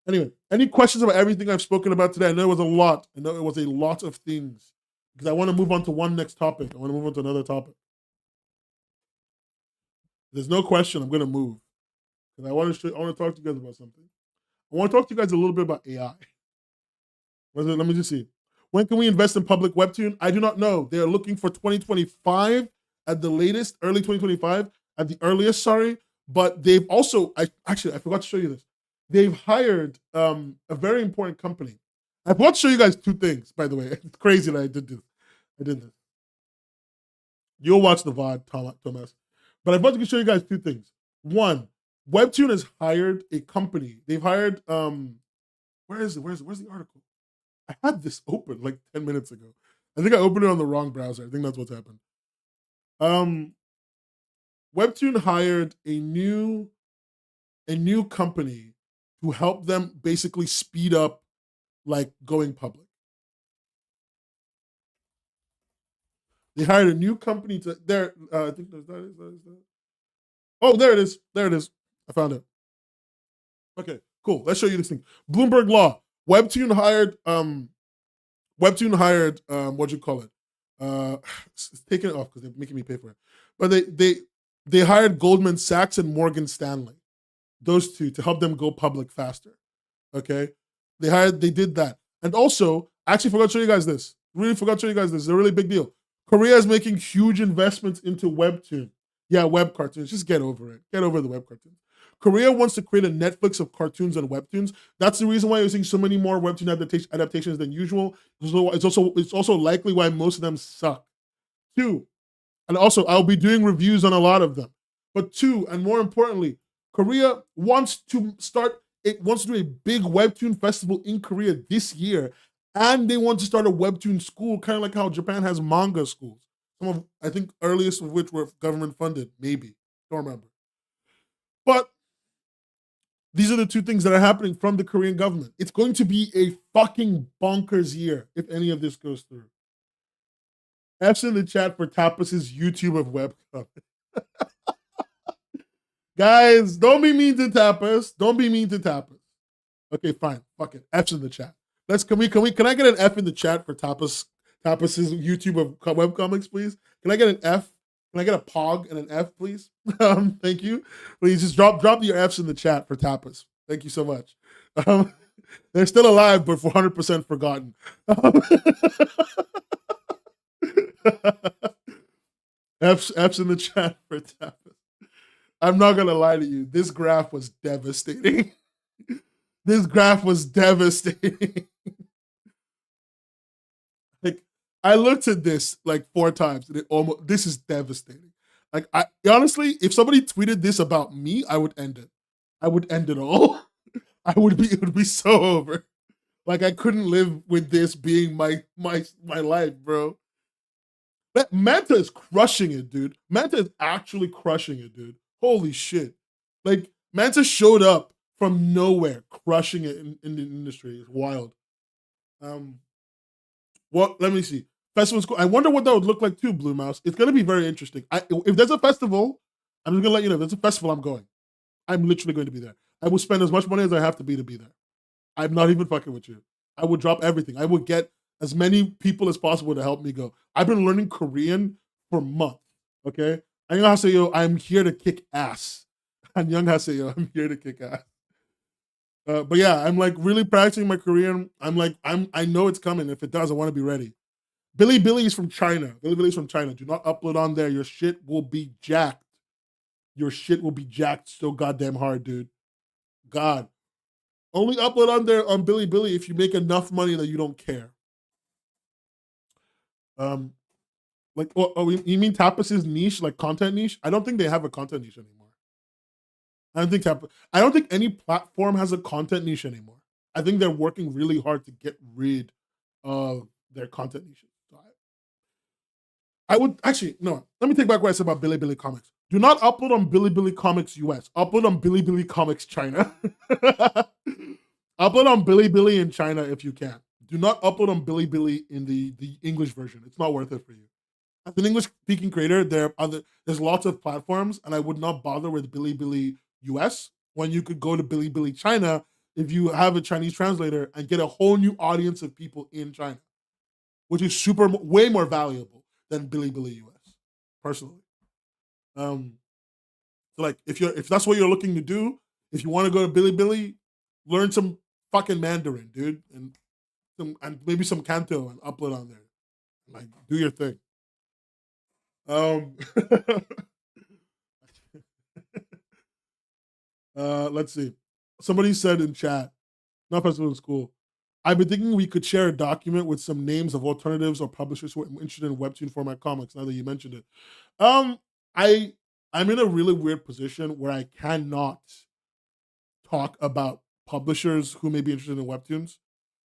Anyway, any questions about everything I've spoken about today? I know it was a lot. I know it was a lot of things, because I want to move on to one next topic. I want to move on to another topic. If there's no question, I'm going to move, because I want to talk to you guys about something. I want to talk to you guys a little bit about AI. Let me just see. When can we invest in public Webtoon? I do not know. They are looking for 2025 at the latest, early 2025 at the earliest, sorry. But they've also, I forgot to show you this. They've hired a very important company. I forgot to show you guys two things, by the way. It's crazy that I did this. I did this. You'll watch the VOD, Thomas. But I forgot to show you guys two things. One, Webtoon has hired a company. They've hired, where is it? Where's the article? I had this open like 10 minutes ago. I think I opened it on the wrong browser. I think that's what's happened. Um, Webtoon hired a new company to help them basically speed up like going public. They hired a new company to there. I think that is. Oh, there it is. There it is. I found it. Okay, cool. Let's show you this thing. Bloomberg Law. Webtoon hired what you call it? It's taking it off because they're making me pay for it. But they hired Goldman Sachs and Morgan Stanley. those two to help them go public faster. Okay, they did that, and also I actually forgot to show you guys this. Really forgot to show you guys this. It's a really big deal. Korea is making huge investments into Webtoon. Yeah, web cartoons. Just get over it. Get over the web cartoons. Korea wants to create a Netflix of cartoons and webtoons. That's the reason why you're seeing so many more webtoon adaptations than usual. It's also likely why most of them suck. Two, and also I'll be doing reviews on a lot of them. But two, and more importantly, Korea wants to start. It wants to do a big webtoon festival in Korea this year, and they want to start a webtoon school, kind of like how Japan has manga schools. Some of, I think, earliest of which were government funded. Maybe, don't remember. But these are the two things that are happening from the Korean government. It's going to be a fucking bonkers year if any of this goes through. F's in the chat for Tapas's YouTube of webcomic. Guys, don't be mean to Tapas. Don't be mean to Tapas. Okay, fine. Fuck it. F's in the chat. Can I get an F in the chat for Tapas's YouTube of webcomics, please? Can I get an F? Can I get a POG and an F, please? Thank you. Please just drop your Fs in the chat for Tapas. Thank you so much. They're still alive, but 400% forgotten. F's in the chat for Tapas. I'm not gonna lie to you. This graph was devastating. This graph was devastating. Like, I looked at this like 4 times, and this is devastating. Like, I honestly, if somebody tweeted this about me, I would end it. I would end it all. It would be so over. Like, I couldn't live with this being my life, bro. But Manta is crushing it, dude. Manta is actually crushing it, dude. Holy shit. Like, Manta showed up from nowhere, crushing it in the industry. It's wild. Well, let me see. Festival's cool. I wonder what that would look like too, Blue Mouse. It's gonna be very interesting. If there's a festival, I'm just gonna let you know. If there's a festival, I'm going. I'm literally going to be there. I will spend as much money as I have to be there. I'm not even fucking with you. I would drop everything. I would get as many people as possible to help me go. I've been learning Korean for months. Okay, 안녕하세요. I'm here to kick ass. 안녕하세요. I'm here to kick ass. But yeah, I'm like really practicing my Korean. I know it's coming. If it does, I want to be ready. Billy is from China. Billy's from China. Do not upload on there. Your shit will be jacked. Your shit will be jacked so goddamn hard, dude. God. Only upload on there on Billy if you make enough money that you don't care. Like, you mean Tapas's niche, like content niche? I don't think they have a content niche anymore. I don't think any platform has a content niche anymore. I think they're working really hard to get rid of their content niches. I would actually no. Let me take back what I said about Billy Comics. Do not upload on Billy Comics US. Upload on Billy Comics China. Upload on Billy in China if you can. Do not upload on Billy in the English version. It's not worth it for you. As an English-speaking creator, there's lots of platforms, and I would not bother with Billy US when you could go to Billy China if you have a Chinese translator and get a whole new audience of people in China, which is way more valuable than Billy US, personally. So like if that's what you're looking to do, if you want to go to Billy, learn some fucking Mandarin, dude, and maybe some Canto and upload on there. Like, do your thing. Let's see. Somebody said in chat, not festival is cool. I've been thinking we could share a document with some names of alternatives or publishers who are interested in Webtoon format comics, now that you mentioned it. I'm in a really weird position where I cannot talk about publishers who may be interested in Webtoons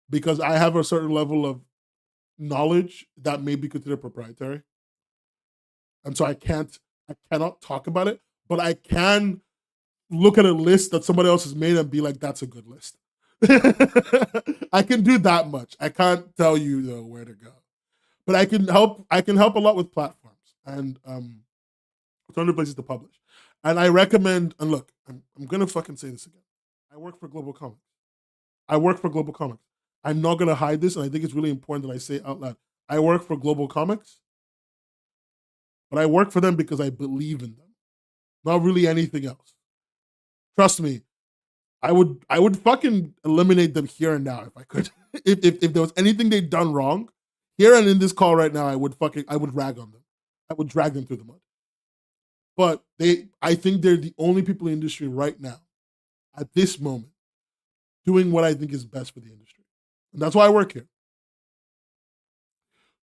because I have a certain level of knowledge that may be considered proprietary. And so I cannot talk about it, but I can look at a list that somebody else has made and be like, that's a good list. I can do that much. I can't tell you though where to go, but I can help a lot with platforms and alternative places to publish. And I recommend, and look, I'm gonna fucking say this again. I work for Global Comics. I'm not gonna hide this, and I think it's really important that I say it out loud. I work for Global Comics, but I work for them because I believe in them. Not really anything else. Trust me, I would fucking eliminate them here and now if I could. If there was anything they'd done wrong, here and in this call right now, I would rag on them. I would drag them through the mud. But I think they're the only people in the industry right now, at this moment, doing what I think is best for the industry. And that's why I work here.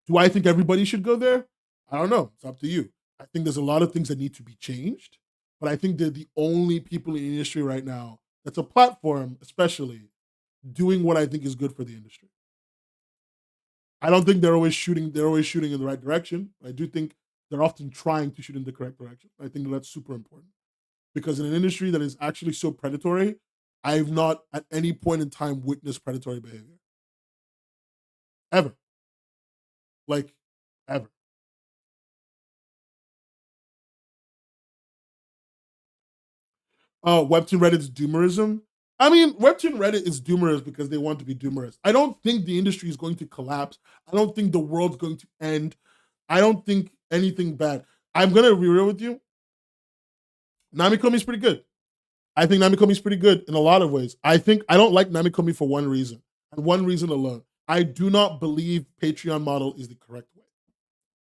Do I think everybody should go there? I don't know. It's up to you. I think there's a lot of things that need to be changed, but I think they're the only people in the industry right now that's a platform, especially doing what I think is good for the industry. I don't think they're always shooting. They're always shooting in the right direction. I do think they're often trying to shoot in the correct direction. I think that's super important because in an industry that is actually so predatory, I've not at any point in time witnessed predatory behavior ever, like ever. Oh, Webtoon Reddit's doomerism. I mean, Webtoon Reddit is doomerous because they want to be doomerous. I don't think the industry is going to collapse. I don't think the world's going to end. I don't think anything bad. I'm gonna be real with you. Namikomi is pretty good. I think Namikomi is pretty good in a lot of ways. I don't like Namikomi for one reason, and one reason alone. I do not believe Patreon model is the correct way.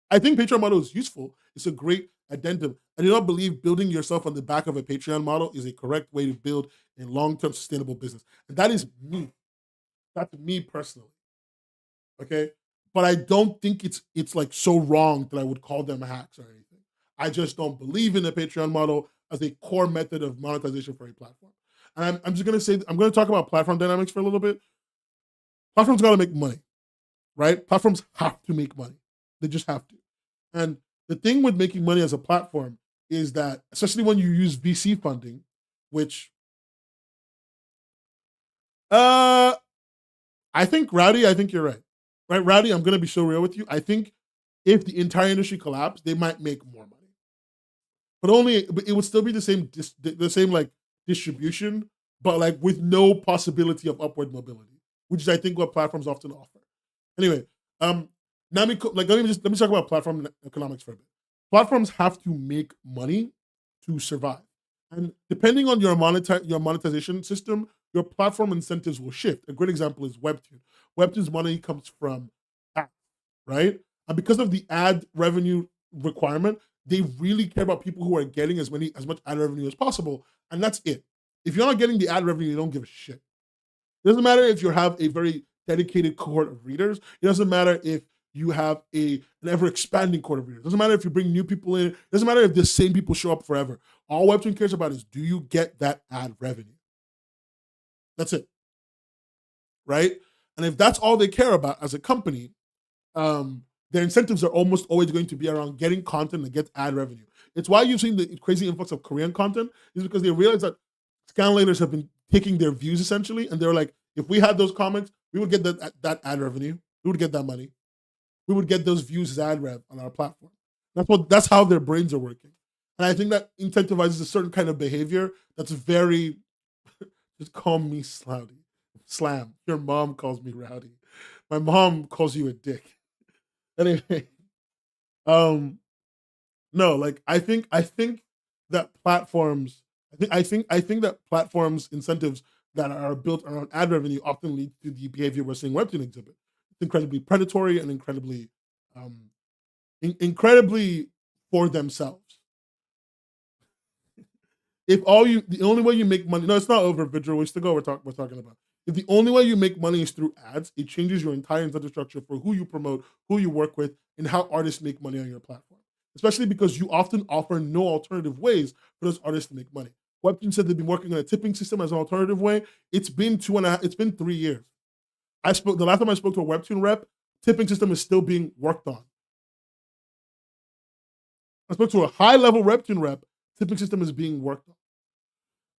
I think Patreon model is useful. It's a great addendum. I do not believe building yourself on the back of a Patreon model is a correct way to build a long-term sustainable business. And that is me. That's me personally. Okay. But I don't think it's like so wrong that I would call them hacks or anything. I just don't believe in the Patreon model as a core method of monetization for a platform. And I'm just gonna say I'm gonna talk about platform dynamics for a little bit. Platforms gotta make money, right? Platforms have to make money. They just have to. And the thing with making money as a platform is that, especially when you use VC funding, which I think Rowdy, I think you're right. Right, Rowdy, I'm gonna be so real with you. I think if the entire industry collapsed, they might make more money. But it would still be the same like distribution, but like with no possibility of upward mobility, which is I think what platforms often offer. Anyway, like let me talk about platform economics for a bit. Platforms have to make money to survive, and depending on your monetization system, your platform incentives will shift. A great example is Webtoon. Webtoon's money comes from ads, right? And because of the ad revenue requirement, they really care about people who are getting as much ad revenue as possible, and that's it. If you're not getting the ad revenue, you don't give a shit. It doesn't matter if you have a very dedicated cohort of readers. It doesn't matter if you have an ever expanding cohort of readers. It doesn't matter if you bring new people in. It doesn't matter if the same people show up forever. All Webtoon cares about is, do you get that ad revenue? That's it, right? And if that's all they care about as a company, their incentives are almost always going to be around getting content that gets ad revenue. It's why you've seen the crazy influx of Korean content, is because they realize that scanlators have been taking their views essentially, and they're like, if we had those comics, we would get that ad revenue. We would get that money. We would get those views as ad rev on our platform. That's how their brains are working. And I think that incentivizes a certain kind of behavior that's very just call me Slouty. Slam. Your mom calls me Rowdy. My mom calls you a dick. Anyway, um, no, like I think that platforms, I think that platforms incentives that are built around ad revenue often lead to the behavior we're seeing Webtoon exhibit. It's incredibly predatory and um, incredibly for themselves. If the only way you make money, no, it's not over, Vidro. We still go. We're talking about. If the only way you make money is through ads, it changes your entire incentive structure for who you promote, who you work with, and how artists make money on your platform. Especially because you often offer no alternative ways for those artists to make money. Webtoon said they've been working on a tipping system as an alternative way. It's been 2.5. It's been 3 years. The last time I spoke to a Webtoon rep. Tipping system is still being worked on. I spoke to a high level Webtoon rep. Tipping system is being worked on.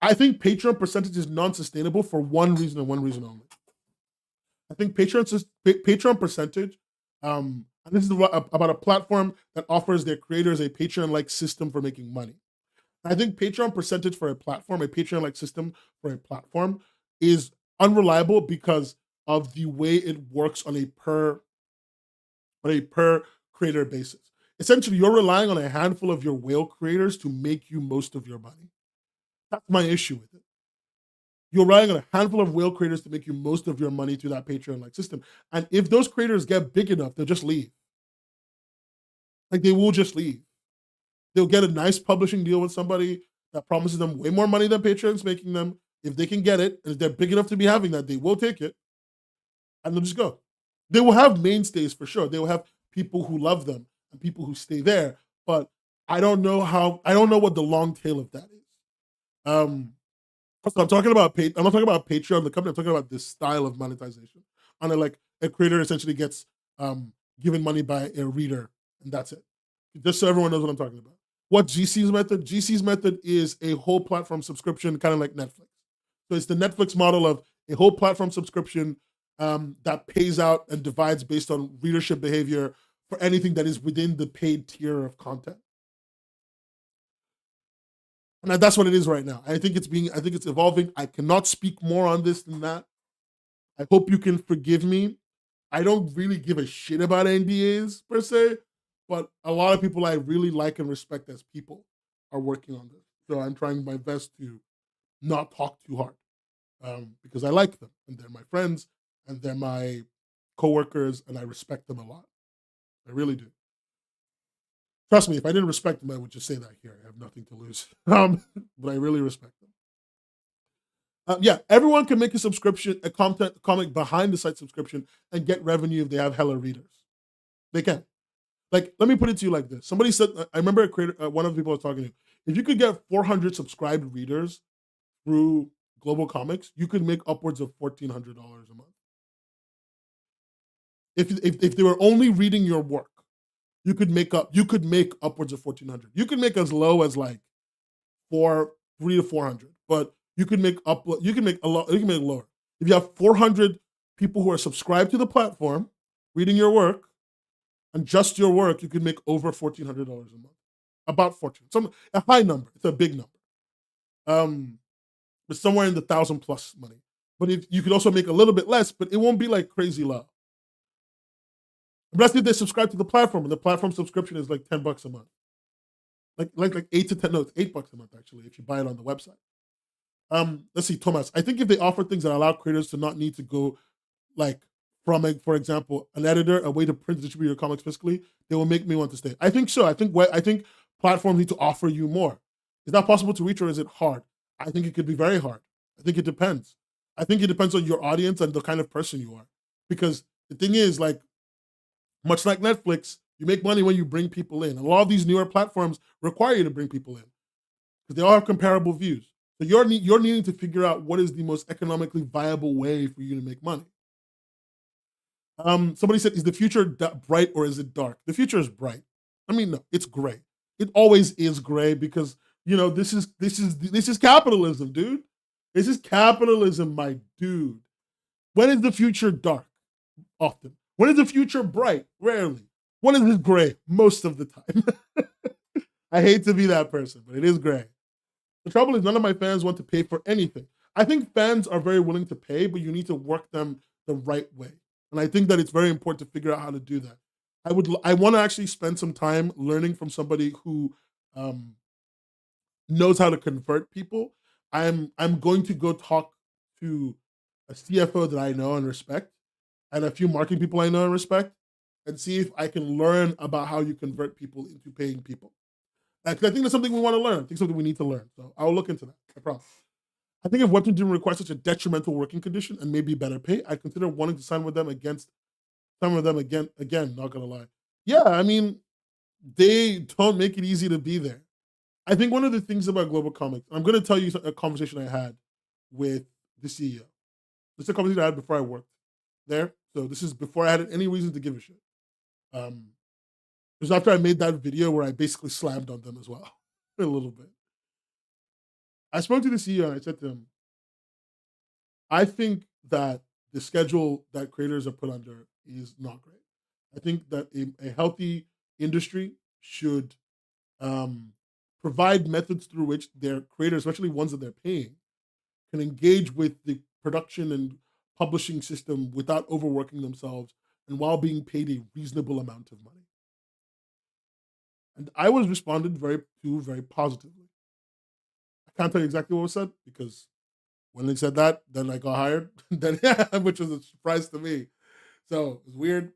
I think Patreon percentage is non-sustainable for one reason and one reason only. I think Patreon percentage, and this is about a platform that offers their creators a Patreon-like system for making money. I think Patreon percentage for a platform, a Patreon-like system for a platform, is unreliable because of the way it works on a per creator basis. Essentially, you're relying on a handful of your whale creators to make you most of your money. That's my issue with it. you're relying on a handful of whale creators to make you most of your money through that Patreon-like system. And if those creators get big enough, they'll just leave. Like they will just leave. They'll get a nice publishing deal with somebody that promises them way more money than Patreon's making them. If they can get it, and if they're big enough to be having that, they will take it, and they'll just go. They will have mainstays for sure. They will have people who love them and people who stay there. But I don't know what the long tail of that is. So I'm talking about I'm not talking about Patreon, the company. I'm talking about this style of monetization. On a creator essentially gets given money by a reader, and that's it. Just so everyone knows what I'm talking about. What GC's method? GC's method is a whole platform subscription, kind of like Netflix. So it's the Netflix model of a whole platform subscription that pays out and divides based on readership behavior for anything that is within the paid tier of content. And that's what it is right now. I think it's evolving. I cannot speak more on this than that. I hope you can forgive me. I don't really give a shit about NDAs per se, but a lot of people I really like and respect as people are working on this. So I'm trying my best to not talk too hard because I like them and they're my friends and they're my coworkers and I respect them a lot. I really do. Trust me, if I didn't respect them, I would just say that here. I have nothing to lose. But I really respect them. Yeah, everyone can make a subscription, a comic behind the site subscription, and get revenue if they have hella readers. They can. Like, let me put it to you like this. Somebody said, I remember a creator, one of the people I was talking to, if you could get 400 subscribed readers through Global Comics, you could make upwards of $1,400 a month. If they were only reading your work, you could make upwards of 1,400. You could make as low as like 300 to 400, but you can make lower. If you have 400 people who are subscribed to the platform, reading your work, and just your work, you can make over $1,400 a month. About 14, a high number. It's a big number. But somewhere in the 1,000 plus money. But if you could also make a little bit less, but it won't be like crazy low. But let's say they subscribe to the platform, and the platform subscription is like $10 a month. Like 8 to 10, no, it's $8 a month actually, if you buy it on the website. Let's see, Thomas. I think if they offer things that allow creators to not need to go like from, for example, an editor, a way to print and distribute your comics physically, they will make me want to stay. I think so. I think platforms need to offer you more. Is that possible to reach or is it hard? I think it could be very hard. I think it depends. I think it depends on your audience and the kind of person you are. Because the thing is, like, much like Netflix, you make money when you bring people in. A lot of these newer platforms require you to bring people in because they all have comparable views. So you're needing to figure out what is the most economically viable way for you to make money. Somebody said, "Is the future bright or is it dark?" The future is bright. I mean, no, it's gray. It always is gray because this is capitalism, dude. This is capitalism, my dude. When is the future dark? Often. When is the future bright? Rarely. When is it gray? Most of the time. I hate to be that person, but it is gray. The trouble is none of my fans want to pay for anything. I think fans are very willing to pay, but you need to work them the right way. And I think that it's very important to figure out how to do that. I want to actually spend some time learning from somebody who knows how to convert people. I'm going to go talk to a CFO that I know and respect and a few marketing people I know and respect and see if I can learn about how you convert people into paying people. I think that's something we want to learn. I think something we need to learn. So I'll look into that. I promise. I think if Webtoon didn't require such a detrimental working condition and maybe better pay, I'd consider wanting to sign with them again, not gonna lie. Yeah, I mean, they don't make it easy to be there. I think one of the things about Global Comics, I'm gonna tell you a conversation I had with the CEO. This is a conversation I had before I worked there. So this is before I had any reason to give a shit. It was after I made that video where I basically slammed on them as well, a little bit. I spoke to the CEO and I said to him, I think that the schedule that creators are put under is not great. I think that a healthy industry should provide methods through which their creators, especially ones that they're paying, can engage with the production and publishing system without overworking themselves and while being paid a reasonable amount of money. And I was responded very positively. I can't tell you exactly what was said because When they said that, then I got hired. Then yeah, which was a surprise to me. So it was weird,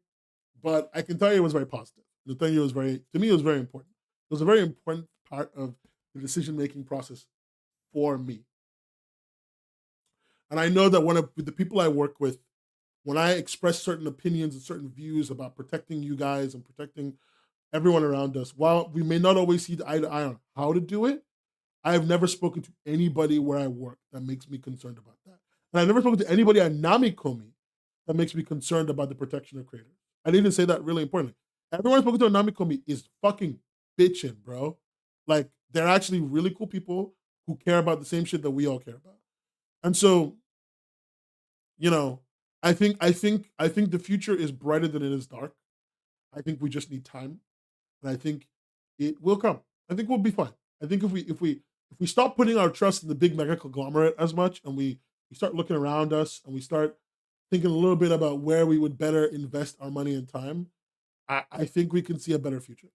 but I can tell you it was very positive. The thing it was very to me it was very important. It was a very important part of the decision making process for me. And I know that one of the people I work with, when I express certain opinions and certain views about protecting you guys and protecting everyone around us, while we may not always see eye to eye on how to do it, I have never spoken to anybody where I work that makes me concerned about that. And I've never spoken to anybody at Namikomi that makes me concerned about the protection of creators. I need to say that really importantly. Everyone I've spoken to at Namikomi is fucking bitching, bro. Like they're actually really cool people who care about the same shit that we all care about. And so, you know, I think the future is brighter than it is dark. I think we just need time, and I think it will come. I think we'll be fine. I think if we stop putting our trust in the big mega conglomerate as much, and we start looking around us, and we start thinking a little bit about where we would better invest our money and time, I think we can see a better future.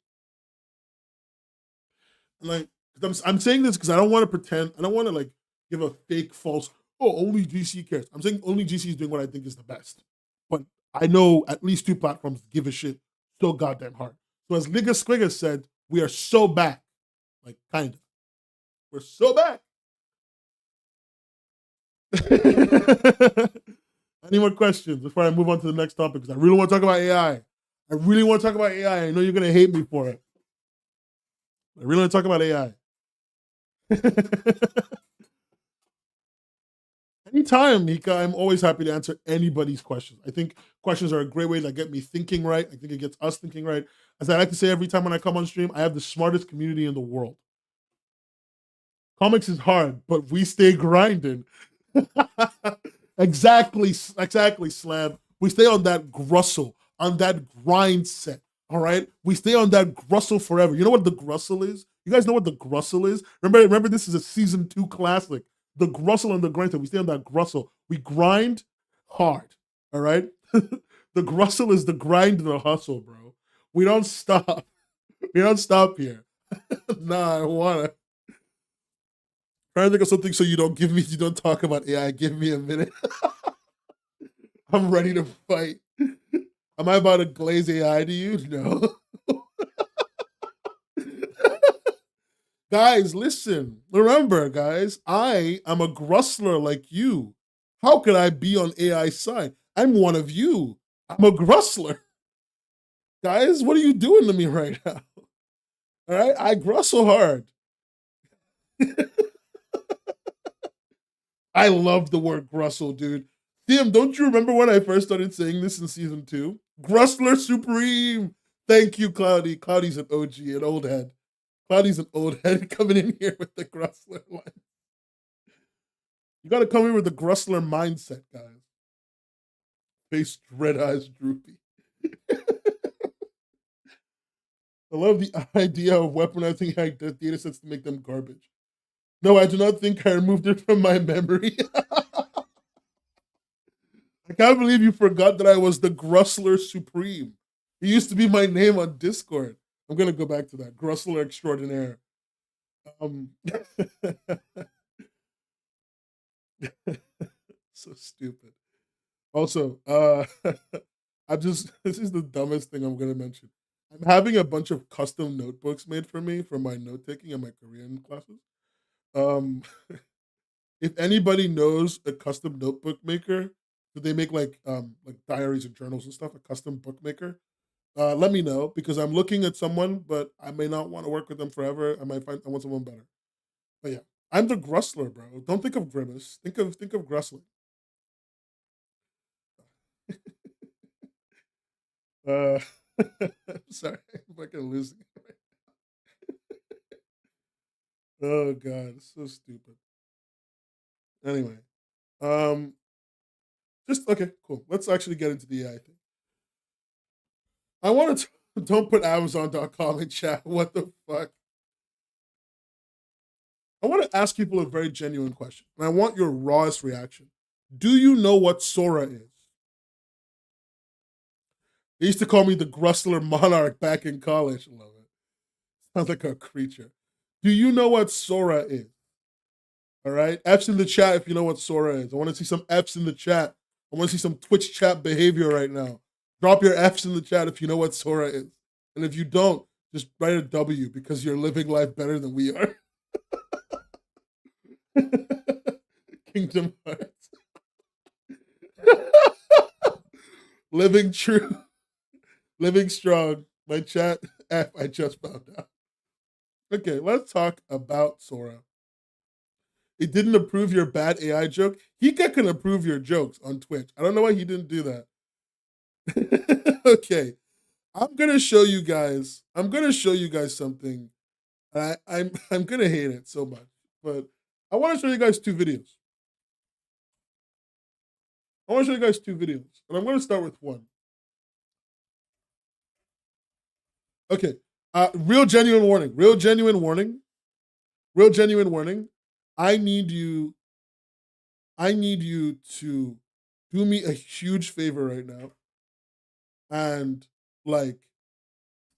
And like, 'cause I'm saying this because I don't want to pretend. I don't want to like give a fake false. Oh, only GC cares. I'm saying only GC is doing what I think is the best. But I know at least two platforms give a shit so goddamn hard. So as Nigga Squigga said, we are so back. Like kind of. We're so back. Any more questions before I move on to the next topic? Because I really want to talk about AI. I really want to talk about AI. I know you're gonna hate me for it. I really want to talk about AI. Anytime, Nika, I'm always happy to answer anybody's questions. I think questions are a great way to get me thinking right. I think it gets us thinking right. As I like to say every time when I come on stream, I have the smartest community in the world. Comics is hard, but we stay grinding. Exactly, Slam. We stay on that grussel, on that grind set. All right, we stay on that grussel forever. You know what the grussel is? You guys know what the grussel is? Remember, this is a season 2 classic. The grussel and the grind set. We stay on that grussel. We grind hard. All right, the grussel is the grind and the hustle, bro. We don't stop. We don't stop here. Nah, I wanna. Trying to think of something so you don't talk about AI. Give me a minute. I'm ready to fight. Am I about to glaze AI to you? No. Guys, listen. Remember, guys, I am a grussler like you. How could I be on AI's side? I'm one of you. I'm a grussler. Guys, what are you doing to me right now? All right, I grussle hard. I love the word grussel, dude. Tim, don't you remember when I first started saying this in season 2? Grussler Supreme. Thank you, Cloudy. Cloudy's an OG, an old head. Cloudy's an old head coming in here with the Grussler one. You gotta come in with the Grussler mindset, guys. Face red eyes droopy. I love the idea of weaponizing data sets to make them garbage. No, I do not think I removed it from my memory. I can't believe you forgot that I was the Grussler Supreme. It used to be my name on Discord. I'm gonna go back to that. Grussler Extraordinaire. So stupid. Also, I'm just this is the dumbest thing I'm gonna mention. I'm having a bunch of custom notebooks made for me for my note taking and my Korean classes. Um, if anybody knows a custom notebook maker, do they make like diaries and journals and stuff? A custom bookmaker? Let me know because I'm looking at someone, but I may not want to work with them forever. I want someone better. But yeah, I'm the Grussler, bro. Don't think of Grimace. Think of Grussler. Uh, I'm sorry, I'm fucking losing it. Oh god, it's so stupid. Anyway, um, just okay, cool. Let's actually get into the AI thing. I want to don't put Amazon.com in chat. What the fuck? I want to ask people a very genuine question, and I want your rawest reaction. Do you know what Sora is? They used to call me the Grussler Monarch back in college. I love it. Sounds like a creature. Do you know what Sora is? All right. F's in the chat if you know what Sora is. I want to see some F's in the chat. I want to see some Twitch chat behavior right now. Drop your F's in the chat if you know what Sora is. And if you don't, just write a W because you're living life better than we are. Kingdom Hearts. Living true. Living strong. My chat F I just found out. Okay, let's talk about Sora. It didn't approve your bad AI joke. Hika can approve your jokes on Twitch. I don't know why he didn't do that. Okay. I'm gonna show you guys something. I'm gonna hate it so much, but I want to show you guys two videos. And I'm gonna start with one. Okay, real genuine warning. I need you to do me a huge favor right now, and like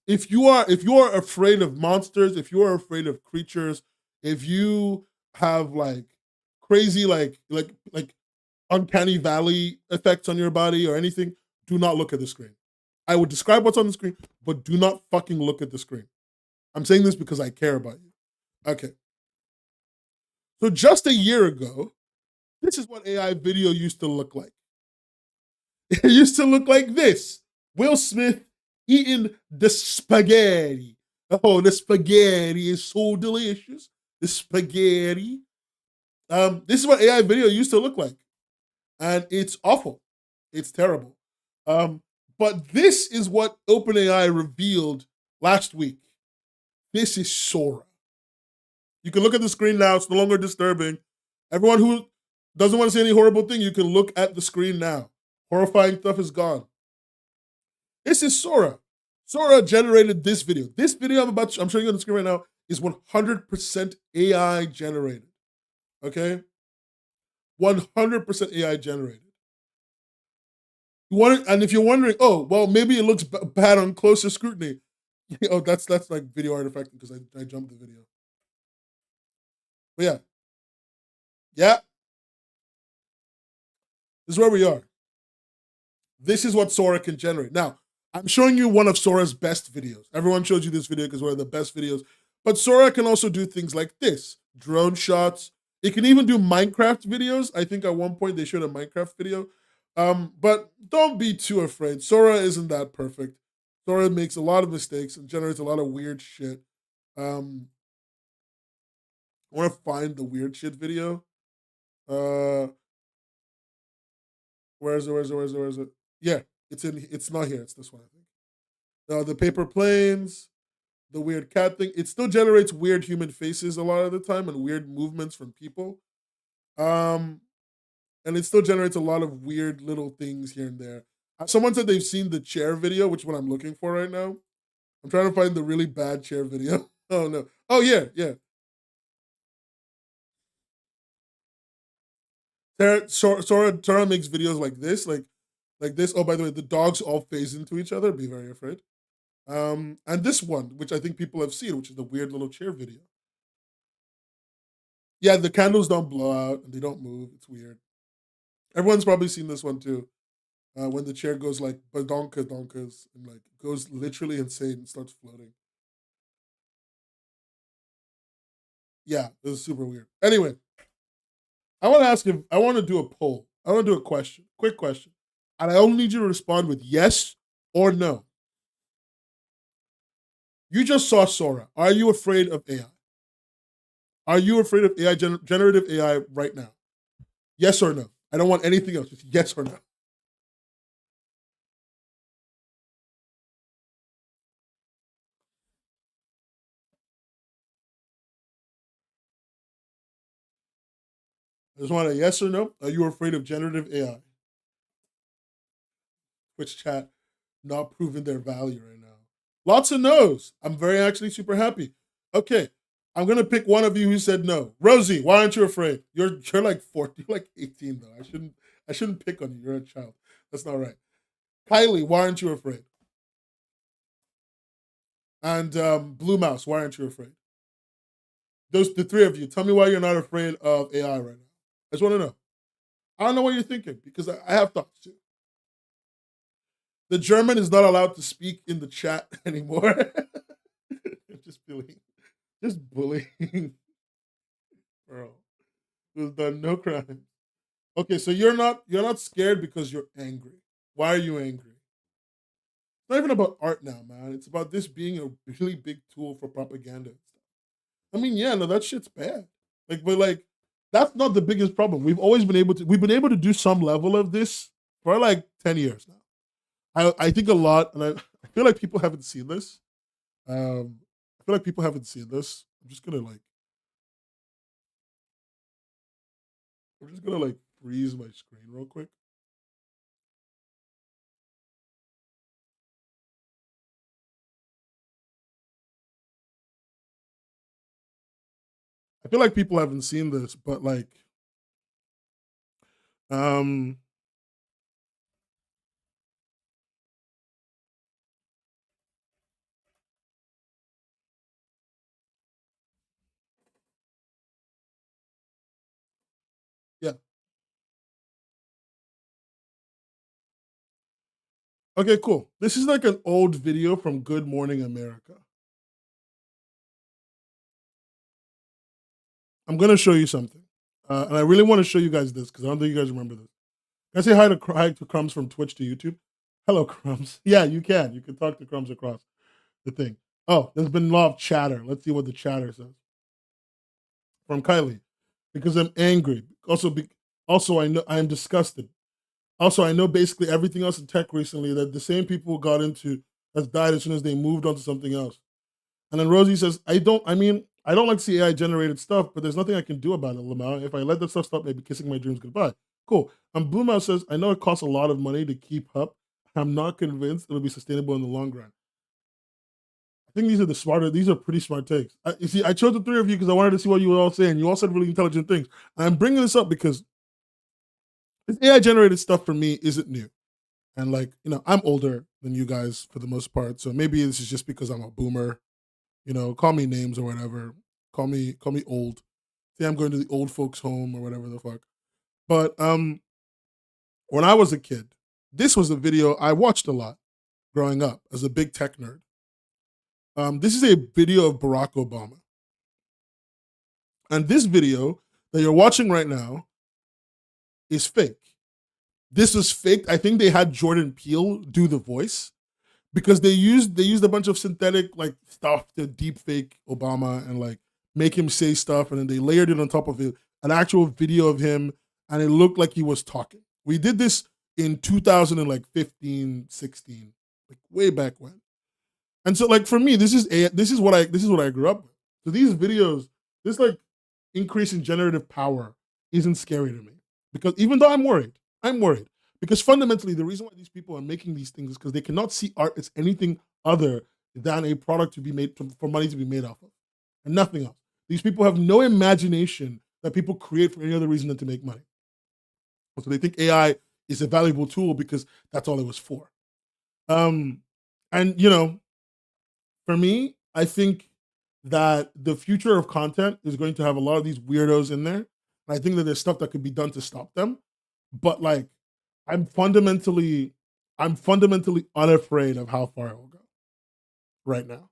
if you are afraid of monsters, if you are afraid of creatures, if you have like crazy like uncanny valley effects on your body or anything, do not look at the screen. I would describe what's on the screen, but do not fucking look at the screen. I'm saying this because I care about you. Okay. So just a year ago, this is what AI video used to look like. It used to look like this. Will Smith eating the spaghetti. Oh, the spaghetti is so delicious. The spaghetti. This is what AI video used to look like. And it's awful. It's terrible. But this is what OpenAI revealed last week. This is Sora. You can look at the screen now. It's no longer disturbing. Everyone who doesn't want to see any horrible thing, you can look at the screen now. Horrifying stuff is gone. This is Sora. Sora generated this video. This video I'm showing you on the screen right now is 100% AI generated. Okay? 100% AI generated. And if you're wondering, oh, well, maybe it looks bad on closer scrutiny. Oh, that's like video artifact because I jumped the video. But yeah. Yeah. This is where we are. This is what Sora can generate. Now, I'm showing you one of Sora's best videos. Everyone shows you this video because one of the best videos. But Sora can also do things like this. Drone shots. It can even do Minecraft videos. I think at one point they showed a Minecraft video. But don't be too afraid. Sora isn't that perfect. Sora makes a lot of mistakes and generates a lot of weird shit. I want to find the weird shit video. Where is it? Yeah, it's not here. It's this one, I think. The paper planes, the weird cat thing. It still generates weird human faces a lot of the time and weird movements from people. And it still generates a lot of weird little things here and there. Someone said they've seen the chair video, which one I'm looking for right now. I'm trying to find the really bad chair video. Oh no. Oh yeah. Sora makes videos like this, like this. Oh, by the way, the dogs all phase into each other. Be very afraid. And this one, which I think people have seen, which is the weird little chair video. Yeah, the candles don't blow out and they don't move. It's weird. Everyone's probably seen this one too. When the chair goes like donkas and like goes literally insane and starts floating. Yeah, this is super weird. Anyway, I want to do a poll. I want to do a question, quick question. And I only need you to respond with yes or no. You just saw Sora. Are you afraid of AI? Are you afraid of AI, generative AI right now? Yes or no? I don't want anything else. Just yes or no. I just want a yes or no. Are you afraid of generative AI? Which chat not proving their value right now. Lots of no's. I'm very actually super happy. Okay, I'm gonna pick one of you who said no. Rosie, why aren't you afraid? You're like 14, you're like 18 though. I shouldn't pick on you. You're a child. That's not right. Kylie, why aren't you afraid? And Blue Mouse, why aren't you afraid? the three of you, tell me why you're not afraid of AI right now. I just want to know. I don't know what you're thinking because I have thoughts too. The German is not allowed to speak in the chat anymore. Just bullying. Just bullying, bro. Who's done no crime. Okay, so you're not scared because you're angry. Why are you angry? It's not even about art now, man. It's about this being a really big tool for propaganda and stuff. I mean, yeah, no, that shit's bad. But that's not the biggest problem. We've been able to do some level of this for like 10 years now. I think a lot, and I feel like people haven't seen this. I feel like people haven't seen this. I'm just gonna like freeze my screen real quick. I feel like people haven't seen this, but um, yeah. Okay, cool. This is like an old video from Good Morning America. I'm gonna show you something, and I really want to show you guys this because I don't think you guys remember this. Can I say hi to Crumbs from Twitch to YouTube? Hello, Crumbs. Yeah, you can. You can talk to Crumbs across the thing. Oh, there's been a lot of chatter. Let's see what the chatter says from Kylie. Because I'm angry. Also, I know I am disgusted. Also, I know basically everything else in tech recently that the same people who got into has died as soon as they moved on to something else. And then Rosie says, I don't like to see AI generated stuff, but there's nothing I can do about it, Lamau. If I let that stuff stop, maybe kissing my dreams goodbye. Cool. And Boomau says, I know it costs a lot of money to keep up. I'm not convinced it'll be sustainable in the long run. I think these are pretty smart takes. You see, I chose the three of you because I wanted to see what you were all saying. You all said really intelligent things. And I'm bringing this up because this AI generated stuff for me isn't new. And I'm older than you guys for the most part. So maybe this is just because I'm a boomer. Call me names or whatever. Call me old. Say I'm going to the old folks home or whatever the fuck. But when I was a kid, this was a video I watched a lot growing up as a big tech nerd. This is a video of Barack Obama. And this video that you're watching right now is fake. This was fake. I think they had Jordan Peele do the voice because they used a bunch of synthetic stuff to deep fake Obama and make him say stuff, and then they layered it on top of it, an actual video of him, and it looked like he was talking. We did this in 2015, 16, way back when. And so for me, this is what I grew up with. So these videos, this increase in generative power isn't scary to me because even though I'm worried because fundamentally the reason why these people are making these things is because they cannot see art as anything other than a product to be made for money to be made off of, and nothing else. These people have no imagination that people create for any other reason than to make money. So they think AI is a valuable tool because that's all it was for. And for me, I think that the future of content is going to have a lot of these weirdos in there. And I think that there's stuff that could be done to stop them. But I'm fundamentally unafraid of how far it will go right now.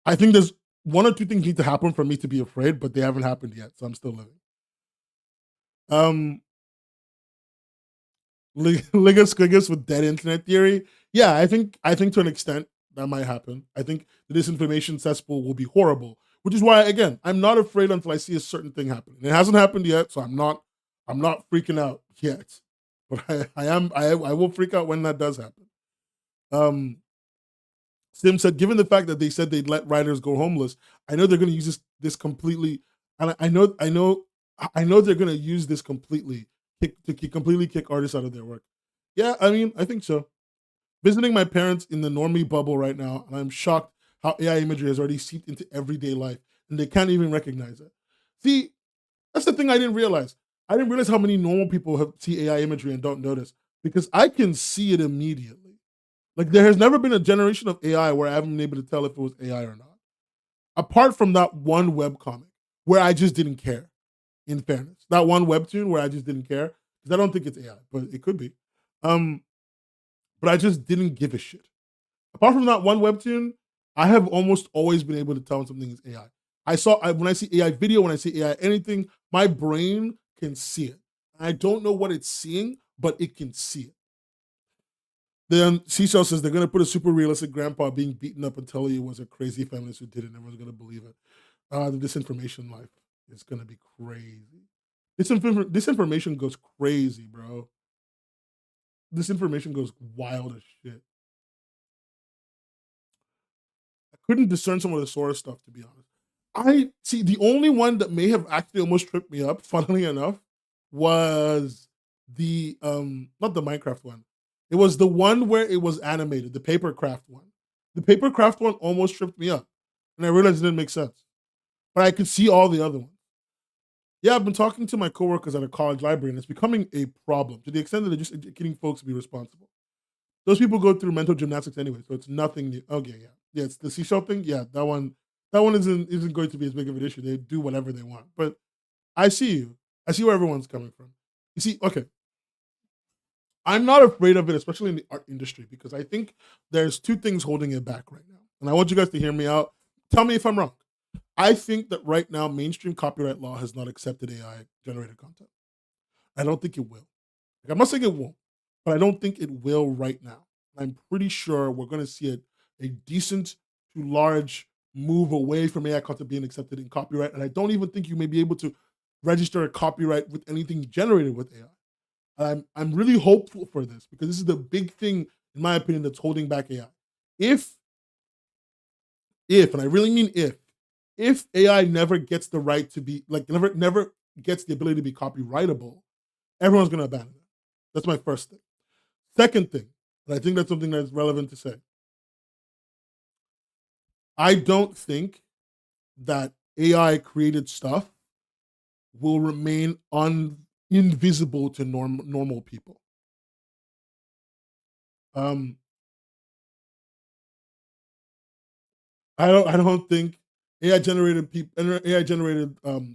I think there's one or two things need to happen for me to be afraid, but they haven't happened yet, so I'm still living. Ligus Squigus with dead internet theory. Yeah, I think to an extent that might happen. I think the disinformation cesspool will be horrible, which is why again I'm not afraid until I see a certain thing happen. It hasn't happened yet, so I'm not freaking out yet. But I will freak out when that does happen. Sim said, given the fact that they said they'd let writers go homeless, I know they're going to use this completely, and I know they're going to use this completely to completely kick artists out of their work. Yeah, I mean, I think so. Visiting my parents in the normie bubble right now, and I'm shocked how AI imagery has already seeped into everyday life, and they can't even recognize it. See, that's the thing I didn't realize. I didn't realize how many normal people see AI imagery and don't notice because I can see it immediately. There has never been a generation of AI where I haven't been able to tell if it was AI or not. apart from that one webcomic where I just didn't care, in fairness, that one webtoon where I just didn't care, because I don't think it's AI, but it could be. Um, but I just didn't give a shit. Apart from that one webtoon, I have almost always been able to tell when something is AI. When I see AI video, when I see AI anything, my brain can see it. I don't know what it's seeing, but it can see it. Then Seashell says they're gonna put a super realistic grandpa being beaten up and tell you it was a crazy feminist who did it, and everyone's gonna believe it. The disinformation life is gonna be crazy. Disinformation goes crazy, bro. Disinformation goes wild as shit. I couldn't discern some of the source stuff, to be honest. I see the only one that may have actually almost tripped me up, funnily enough, was the not the Minecraft one. It was the one where it was animated, the papercraft one. The papercraft one almost tripped me up, and I realized it didn't make sense. But I could see all the other ones. Yeah, I've been talking to my coworkers at a college library, and it's becoming a problem to the extent that they're just educating folks to be responsible. Those people go through mental gymnastics anyway, so it's nothing new. Okay, yeah, it's the seashell thing. Yeah, that one isn't going to be as big of an issue. They do whatever they want. But I see you. I see where everyone's coming from. You see, okay, I'm not afraid of it, especially in the art industry, because I think there's two things holding it back right now. And I want you guys to hear me out. Tell me if I'm wrong. I think that right now, mainstream copyright law has not accepted AI generated content. I don't think it will. Like, I'm not saying it won't, but I don't think it will right now. I'm pretty sure we're going to see a decent to large move away from AI content being accepted in copyright. And I don't even think you may be able to register a copyright with anything generated with AI. I'm really hopeful for this, because this is the big thing, in my opinion, that's holding back AI. If, and I really mean if AI never gets the right to be, like, never gets the ability to be copyrightable, everyone's going to abandon it. That's my first thing. Second thing, and I think that's something that's relevant to say. I don't think that AI created stuff will remain invisible to normal people. Um, I don't think AI generated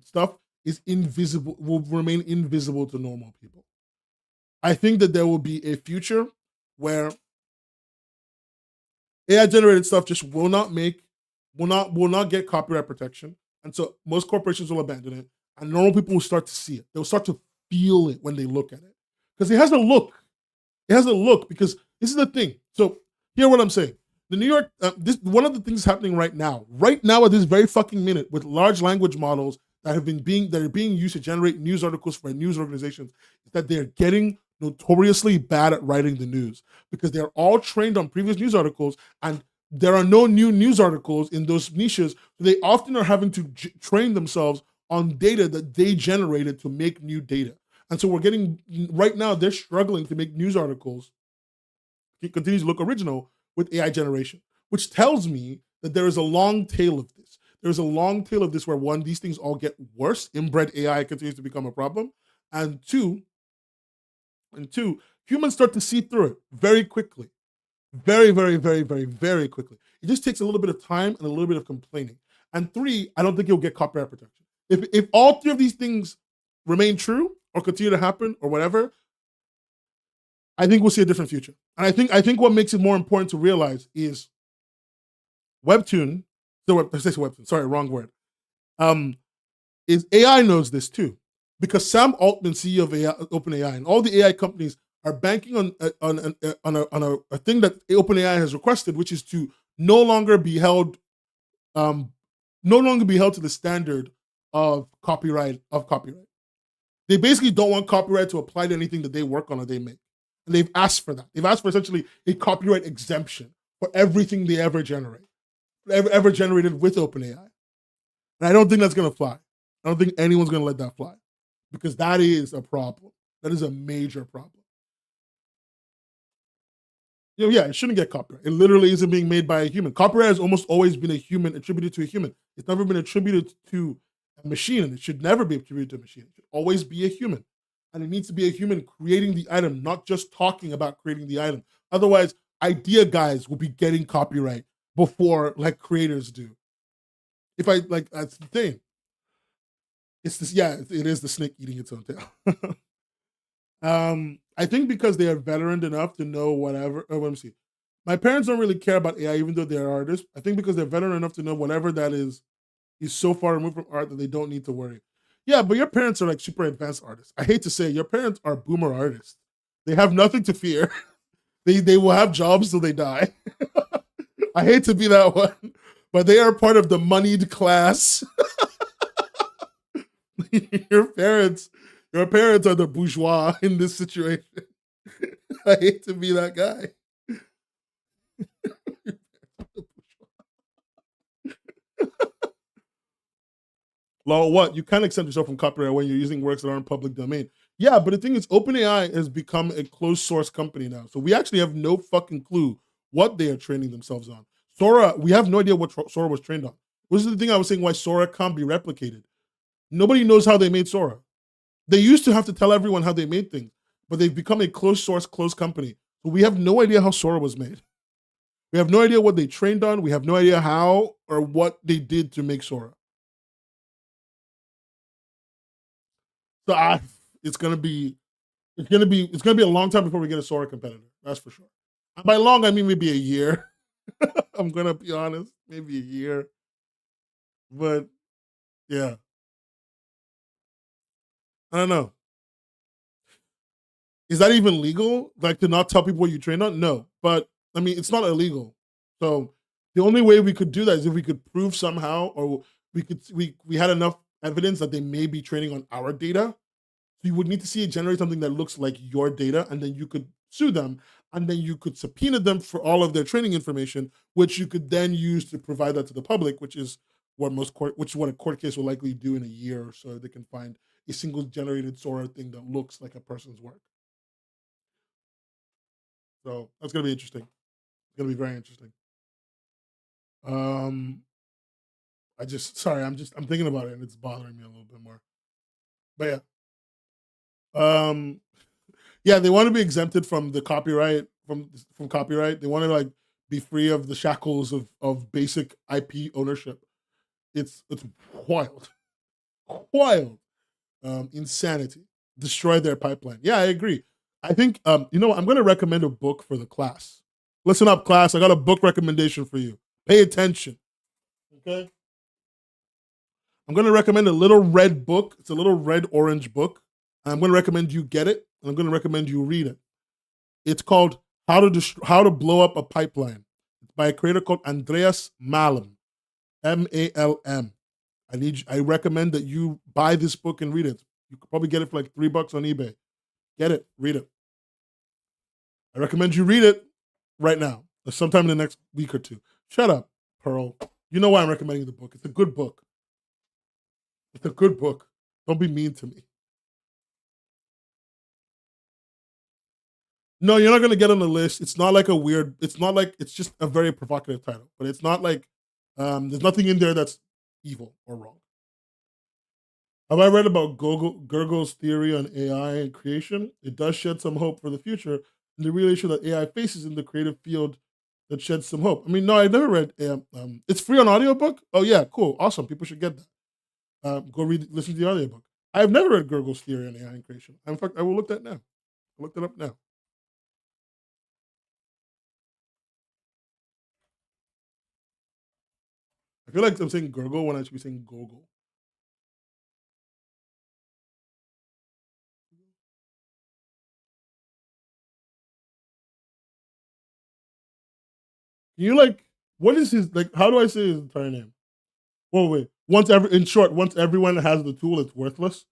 stuff is invisible, will remain invisible to normal people. I think that there will be a future where AI generated stuff just will not get copyright protection, and so most corporations will abandon it, and normal people will start to see it. They'll start to feel it when they look at it, because it has a look. It has a look, because this is the thing. So hear what I'm saying. The New York, this one of the things happening right now at this very fucking minute, with large language models that are being used to generate news articles for news organizations, is that they're getting notoriously bad at writing the news, because they're all trained on previous news articles, and there are no new news articles in those niches. So they often are having to train themselves on data that they generated to make new data. And so we're getting, right now, they're struggling to make news articles. It continues to look original with AI generation, which tells me that there is a long tail of this. There's a long tail of this where, one, these things all get worse. Inbred AI continues to become a problem. And two, humans start to see through it very quickly. Very, very, very, very, very quickly. It just takes a little bit of time and a little bit of complaining. And three, I don't think you'll get copyright protection. If all three of these things remain true or continue to happen or whatever, I think we'll see a different future. And I think what makes it more important to realize is Webtoon, Webtoon, sorry, wrong word. Is AI knows this too. Because Sam Altman, CEO of OpenAI, and all the AI companies are banking on a thing that OpenAI has requested, which is to no longer be held to the standard of copyright. They basically don't want copyright to apply to anything that they work on or they make. And they've asked for that. They've asked for essentially a copyright exemption for everything they ever generate, ever generated with OpenAI. And I don't think that's going to fly. I don't think anyone's going to let that fly, because that is a problem. That is a major problem. Yeah, it shouldn't get copyright. It literally isn't being made by a human. Copyright has almost always been attributed to a human. It's never been attributed to a machine, and it should never be attributed to a machine. It should always be a human. And it needs to be a human creating the item, not just talking about creating the item. Otherwise, idea guys will be getting copyright before, like, creators do. if I like, that's the thing. It's this, yeah, it is the snake eating its own tail. I think because they are veteran enough to know whatever. Oh, let me see. My parents don't really care about AI, even though they're artists. I think because they're veteran enough to know whatever that is so far removed from art that they don't need to worry. Yeah, but your parents are like super advanced artists. I hate to say, your parents are boomer artists. They have nothing to fear. They will have jobs till they die. I hate to be that one, but they are part of the moneyed class. your parents, your parents are the bourgeois in this situation. I hate to be that guy. Law, what? You can't exempt yourself from copyright when you're using works that aren't public domain. Yeah, but the thing is, OpenAI has become a closed source company now. So we actually have no fucking clue what they are training themselves on. Sora, we have no idea what Sora was trained on. This is the thing I was saying why Sora can't be replicated. Nobody knows how they made Sora. They used to have to tell everyone how they made things, but they've become a closed source, closed company. So we have no idea how Sora was made. We have no idea what they trained on. We have no idea how or what they did to make Sora. So it's gonna be a long time before we get a Sora competitor. That's for sure. And by long, I mean maybe a year. I'm gonna be honest, maybe a year. But yeah, I don't know. Is that even legal? Like to not tell people what you trained on? No, but I mean it's not illegal. So the only way we could do that is if we could prove somehow, or we had enough evidence that they may be training on our data. So you would need to see it generate something that looks like your data, and then you could sue them, and then you could subpoena them for all of their training information, which you could then use to provide that to the public, which is which is what a court case will likely do in a year or so. They can find a single generated Sora thing that looks like a person's work. So that's gonna be interesting. It's gonna be very interesting. Um, I just sorry, I'm thinking about it and it's bothering me a little bit more. But yeah, yeah, they want to be exempted from the copyright from copyright. They want to like be free of the shackles of basic IP ownership. It's wild, wild, insanity. Destroy their pipeline. Yeah, I agree. I think you know what? I'm going to recommend a book for the class. Listen up, class. I got a book recommendation for you. Pay attention. Okay. I'm going to recommend a little red book. It's a little red orange book. I'm going to recommend you get it. And I'm going to recommend you read it. It's called How to Blow Up a Pipeline. It's by a creator called Andreas Malm, Malm. I recommend that you buy this book and read it. You could probably get it for like $3 on eBay. Get it, read it. I recommend you read it right now, or sometime in the next week or two. Shut up, Pearl. You know why I'm recommending the book. It's a good book. It's a good book. Don't be mean to me. No, you're not gonna get on the list. It's not like a weird. It's not like it's just a very provocative title, but it's not like there's nothing in there that's evil or wrong. Have I read about Gurgle's theory on AI and creation? It does shed some hope for the future and the real issue that AI faces in the creative field that sheds some hope. I mean, no, I never read. It's free on audiobook. Oh yeah, cool, awesome. People should get that. Go listen to the audiobook. I have never read Gurgle's theory on AI and creation. In fact, I will look that now. I looked it up now. I feel like I'm saying gurgle when I should be saying goggle. Can you like what is his like? How do I say his entire name? Whoa, wait. In short, once everyone has the tool, it's worthless.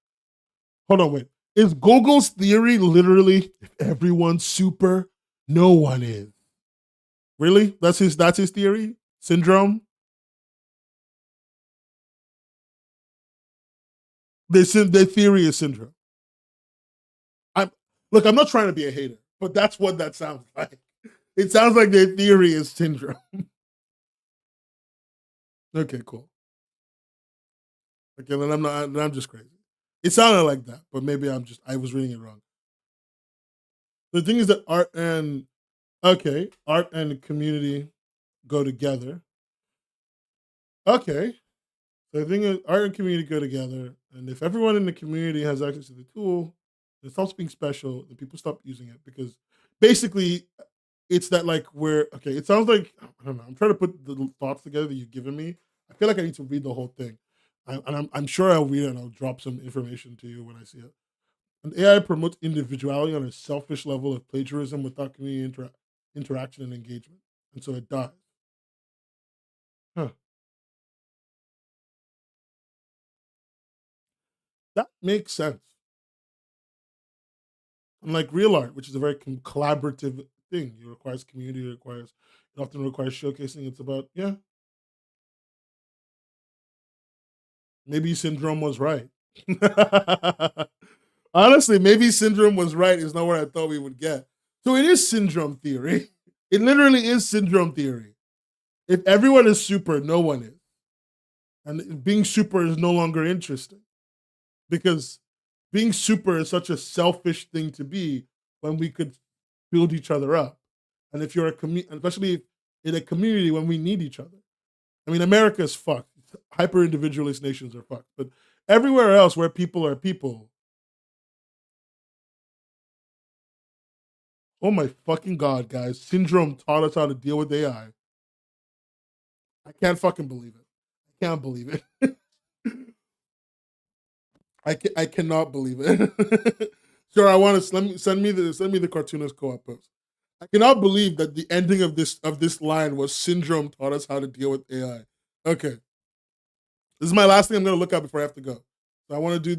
Hold on, wait. Is Gogol's theory literally if everyone's super, no one is? Really? That's his theory? Syndrome? Their theory is syndrome. I'm look, I'm not trying to be a hater, but that's what that sounds like. It sounds like their theory is syndrome. Okay, cool. Okay, then I'm just crazy. It sounded like that, but maybe I was reading it wrong. The thing is that art and community go together. Okay. So I think art and community go together, and if everyone in the community has access to the tool, it stops being special, and people stop using it because basically it's that like we're okay. It sounds like I don't know. I'm trying to put the thoughts together that you've given me. I feel like I need to read the whole thing, I'm sure I'll read it and I'll drop some information to you when I see it. An AI promotes individuality on a selfish level of plagiarism without community interaction and engagement, and so it dies. Huh. That makes sense. Unlike real art, which is a very collaborative thing, it requires community, it often requires showcasing. It's about yeah, maybe Syndrome was right. Honestly, maybe Syndrome was right. Is not what I thought we would get. So it is syndrome theory. It literally is syndrome theory. If everyone is super, no one is, and being super is no longer interesting because being super is such a selfish thing to be when we could build each other up. And if you're especially in a community when we need each other. I mean, America is fucked. Hyper individualist nations are fucked. But everywhere else where people are people, oh my fucking god, guys! Syndrome taught us how to deal with AI. I can't fucking believe it. I can't believe it. I cannot believe it. Sure, I want to send me the cartoonist co-op post. I cannot believe that the ending of this line was Syndrome taught us how to deal with AI. Okay, this is my last thing I'm going to look at before I have to go. So I want to do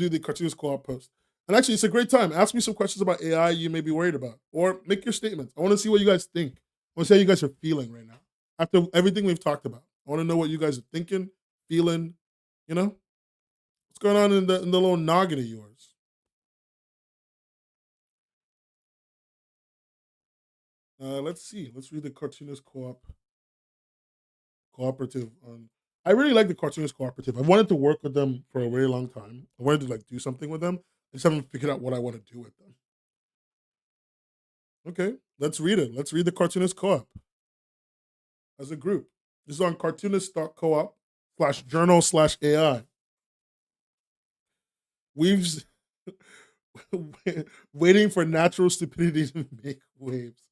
the cartoonist co-op post. And actually, it's a great time. Ask me some questions about AI you may be worried about, or make your statements. I want to see what you guys think. I want to see how you guys are feeling right now after everything we've talked about. I want to know what you guys are thinking, feeling. You know, what's going on in the little noggin of yours. Let's see. Let's read the cartoonist cooperative on. I really like the cartoonist cooperative. I wanted to work with them for a very long time. I wanted to like do something with them. I just haven't figured out what I want to do with them. Okay, let's read it. Let's read the cartoonist co-op as a group. This is on cartoonist.coop slash journal slash AI. We've waiting for natural stupidity to make waves.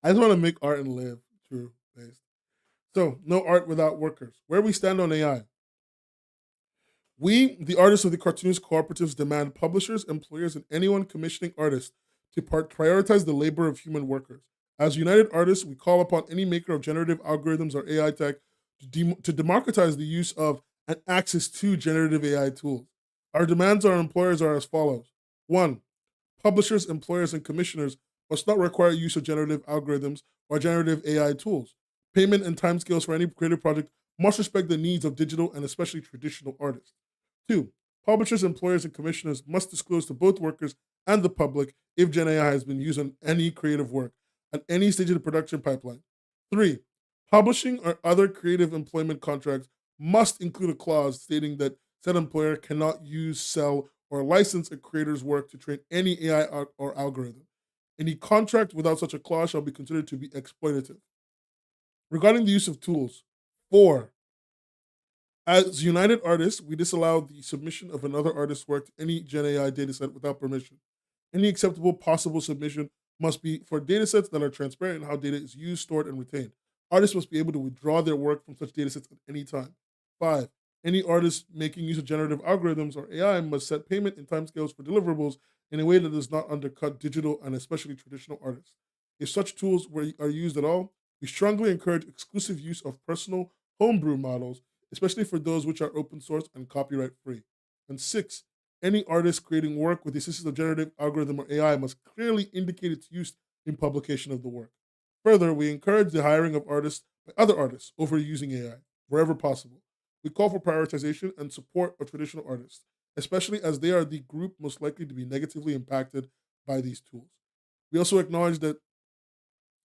I just want to make art and live. True. Based. So, no art without workers. Where we stand on AI. We, the artists of the cartoonist cooperatives, demand publishers, employers, and anyone commissioning artists to prioritize the labor of human workers. As united artists, we call upon any maker of generative algorithms or AI tech to democratize the use of and access to generative AI tools. Our demands on employers are as follows. One, publishers, employers, and commissioners must not require use of generative algorithms or generative AI tools. Payment and timescales for any creative project must respect the needs of digital and especially traditional artists. Two, publishers, employers, and commissioners must disclose to both workers and the public if Gen AI has been used on any creative work at any stage of the production pipeline. Three, publishing or other creative employment contracts must include a clause stating that said employer cannot use, sell, or license a creator's work to train any AI or algorithm. Any contract without such a clause shall be considered to be exploitative. Regarding the use of tools, four, as United Artists, we disallow the submission of another artist's work to any Gen AI dataset without permission. Any acceptable possible submission must be for datasets that are transparent in how data is used, stored, and retained. Artists must be able to withdraw their work from such datasets at any time. Five, any artist making use of generative algorithms or AI must set payment and timescales for deliverables in a way that does not undercut digital and especially traditional artists. If such tools are used at all, we strongly encourage exclusive use of personal homebrew models, especially for those which are open source and copyright free. And six, any artist creating work with the assistance of generative algorithm or AI must clearly indicate its use in publication of the work. Further, we encourage the hiring of artists by other artists over using AI wherever possible. We call for prioritization and support of traditional artists, especially as they are the group most likely to be negatively impacted by these tools. We also acknowledge that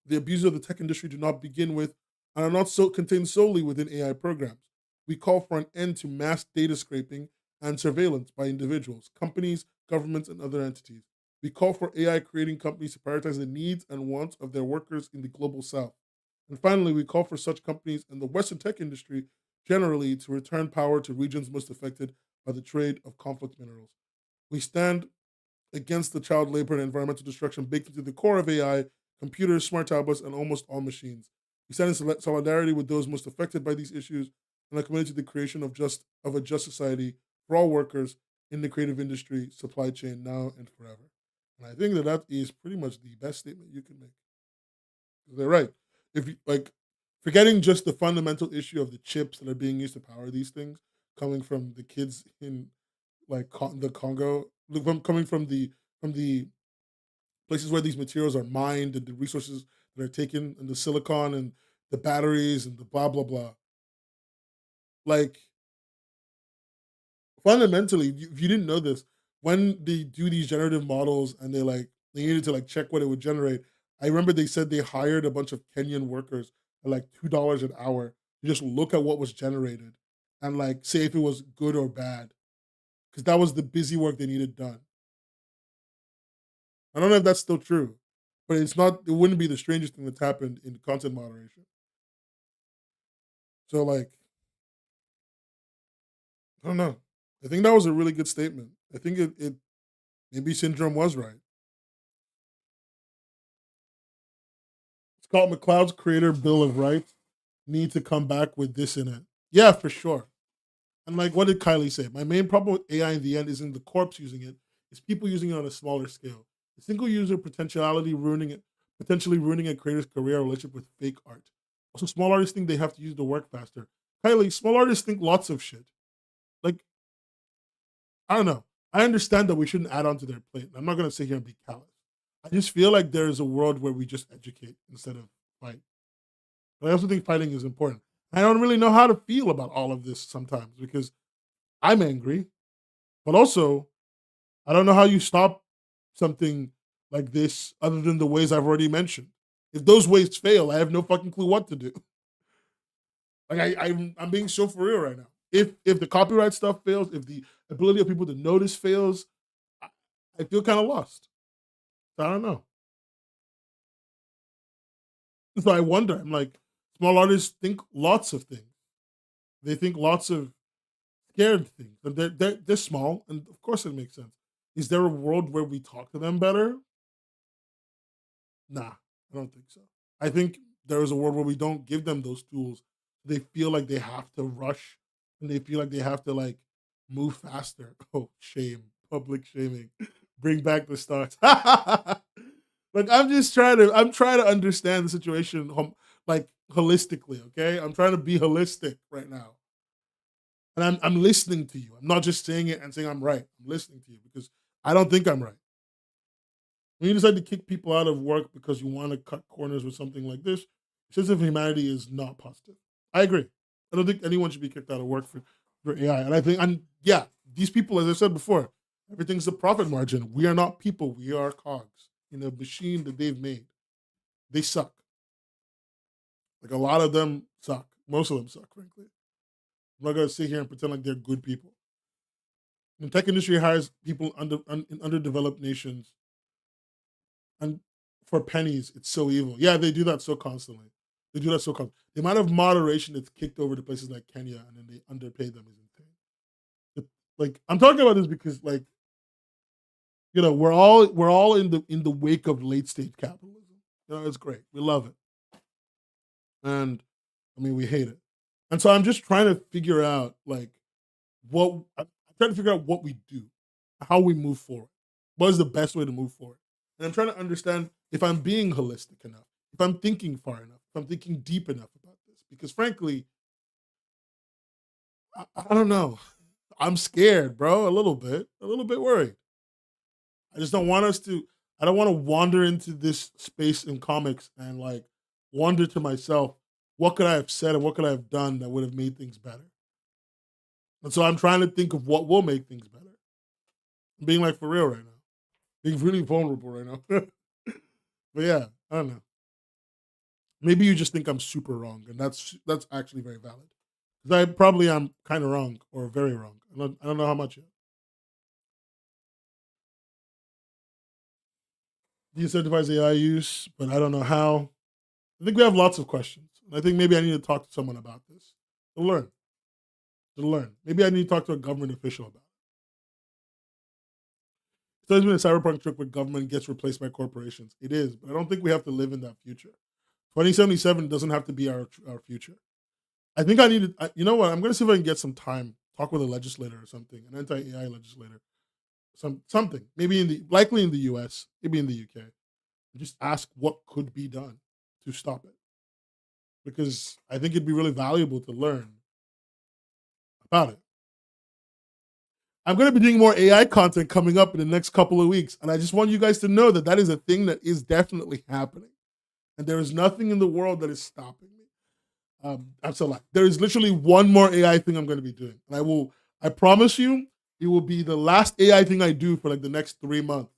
the abuses of the tech industry do not begin with and are not so contained solely within AI programs. We call for an end to mass data scraping and surveillance by individuals, companies, governments, and other entities. We call for AI creating companies to prioritize the needs and wants of their workers in the global south. And finally, we call for such companies in the Western tech industry generally to return power to regions most affected by the trade of conflict minerals. We stand against the child labor and environmental destruction baked into the core of AI, computers, smart tablets, and almost all machines. We stand in solidarity with those most affected by these issues and are committed to the creation of a just society for all workers in the creative industry, supply chain, now and forever. And I think that that is pretty much the best statement you can make. They're right. If you like, forgetting just the fundamental issue of the chips that are being used to power these things, coming from the kids in like the Congo, coming from the places where these materials are mined and the resources that are taken and the silicon and the batteries and the blah blah blah. Like fundamentally, if you didn't know this, when they do these generative models and they needed to like check what it would generate, I remember they said they hired a bunch of Kenyan workers at like $2 an hour to just look at what was generated and like say if it was good or bad because that was the busy work they needed done. I don't know if that's still true, but it's not. It wouldn't be the strangest thing that's happened in content moderation. So like, I don't know. I think that was a really good statement. I think it maybe Syndrome was right. Scott McCloud's creator Bill of Rights need to come back with this in it. Yeah, for sure. And like, what did Kylie say? My main problem with AI in the end isn't the corpse using it; it's people using it on a smaller scale. The single user potentially ruining a creator's career or relationship with fake art. Also, small artists think they have to use the work faster. Kylie, small artists think lots of shit. Like, I don't know. I understand that we shouldn't add on to their plate. I'm not gonna sit here and be callous. I just feel like there is a world where we just educate instead of fight. But I also think fighting is important. I don't really know how to feel about all of this sometimes because I'm angry, but also I don't know how you stop something like this other than the ways I've already mentioned. If those ways fail, I have no fucking clue what to do. Like I'm being so for real right now. If the copyright stuff fails, if the ability of people to notice fails, I, I feel kind of lost. So I don't know. So I wonder. I'm like, small artists think lots of things. They think lots of scared things. And they're small, and of course it makes sense. Is there a world where we talk to them better? Nah, I don't think so. I think there is a world where we don't give them those tools. They feel like they have to rush and they feel like they have to like move faster. Oh, shame. Public shaming. Bring back the stars. Like I'm trying to understand the situation like holistically, okay? I'm trying to be holistic right now. And I'm listening to you. I'm not just saying it and saying I'm right. I'm listening to you because I don't think I'm right. When you decide to kick people out of work because you want to cut corners with something like this, sense of humanity is not positive. I agree. I don't think anyone should be kicked out of work for AI. And I think, and yeah, these people, as I said before, everything's a profit margin. We are not people. We are cogs in a machine that they've made. They suck. Like a lot of them suck. Most of them suck, frankly. I'm not gonna sit here and pretend like they're good people. The tech industry hires people in underdeveloped nations and for pennies, it's so evil. Yeah, they do that so constantly. They do that so constantly. The amount of moderation that's kicked over to places like Kenya and then they underpay them is insane. Like I'm talking about this because like we're all in the wake of late stage capitalism. It's great. We love it, and I mean we hate it. And so I'm just trying to figure out like I'm trying to figure out what we do, how we move forward. What is the best way to move forward? And I'm trying to understand if I'm being holistic enough, if I'm thinking far enough, if I'm thinking deep enough about this. Because frankly, I don't know. I'm scared, bro, a little bit worried. I just don't want us to, I don't want to wander into this space in comics and like wonder to myself, what could I have said and what could I have done that would have made things better? And so I'm trying to think of what will make things better. I'm being like for real right now. Being really vulnerable right now. But yeah, I don't know. Maybe you just think I'm super wrong, and that's actually very valid. Because I probably am kind of wrong or very wrong. I don't know how much yet. De-incentivize AI use, but I don't know how. I think we have lots of questions. And I think maybe I need to talk to someone about this to learn. to learn. Maybe I need to talk to a government official about it. It's always been a cyberpunk trick where government gets replaced by corporations. It is, but I don't think we have to live in that future. 2077 doesn't have to be our future. I think I need to, you know what? I'm going to see if I can get some time, talk with a legislator or something, an anti AI legislator, something. Maybe likely in the US, maybe in the UK. And just ask what could be done to stop it. Because I think it'd be really valuable to learn about it. I'm going to be doing more AI content coming up in the next couple of weeks. And I just want you guys to know that that is a thing that is definitely happening. And there is nothing in the world that is stopping me. That's a lie. There is literally one more AI thing I'm going to be doing. And I promise you, it will be the last AI thing I do for like the next 3 months.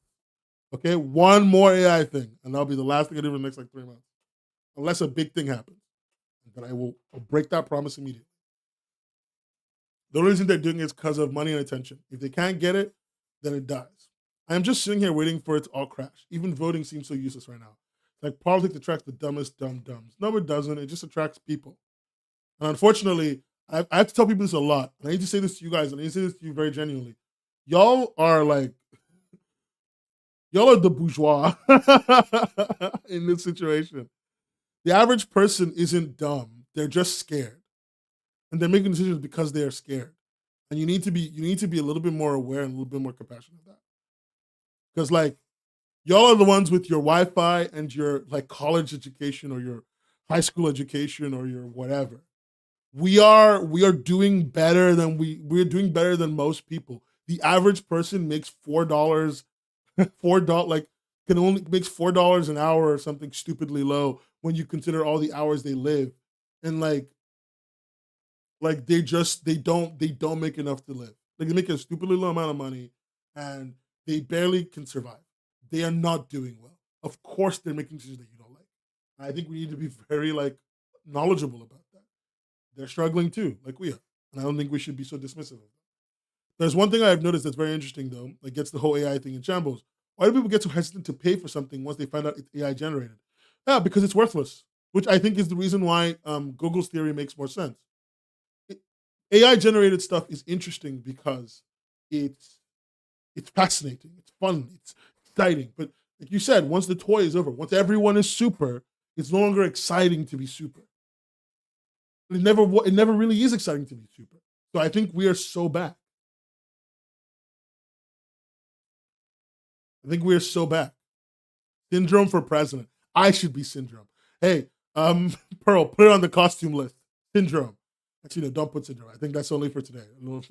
Okay? One more AI thing. And that'll be the last thing I do for the next like 3 months. Unless a big thing happens. But I'll break that promise immediately. The only reason they're doing it is because of money and attention. If they can't get it, then it dies. I'm just sitting here waiting for it to all crash. Even voting seems so useless right now. Like politics attracts the dumbest dumb-dumbs. No, it doesn't. It just attracts people. And unfortunately, I have to tell people this a lot. And I need to say this to you guys, and I need to say this to you very genuinely. Y'all are the bourgeois in this situation. The average person isn't dumb. They're just scared. And they're making decisions because they are scared. And you need to be a little bit more aware and a little bit more compassionate of that. Because like y'all are the ones with your Wi-Fi and your like college education or your high school education or your whatever. We are doing better than we're doing better than most people. The average person makes $4, $4 like can only makes $4 an hour or something stupidly low when you consider all the hours they live. And like they don't make enough to live. Like they make a stupidly low amount of money and they barely can survive. They are not doing well. Of course they're making decisions that you don't like. I think we need to be very like knowledgeable about that. They're struggling too, like we are. And I don't think we should be so dismissive of them. There's one thing I've noticed that's very interesting though, that gets the whole AI thing in shambles. Why do people get so hesitant to pay for something once they find out it's AI generated? Yeah, because it's worthless, which I think is the reason why Google's theory makes more sense. AI generated stuff is interesting because it's fascinating, it's fun, it's exciting. But like you said, once the toy is over, once everyone is super, it's no longer exciting to be super. It never really is exciting to be super. So I think we are so back. I think we are so back. Syndrome for president. I should be Syndrome. Hey, Pearl, put it on the costume list. Syndrome. Actually, no, don't put Syndrome. I think that's only for today. We'll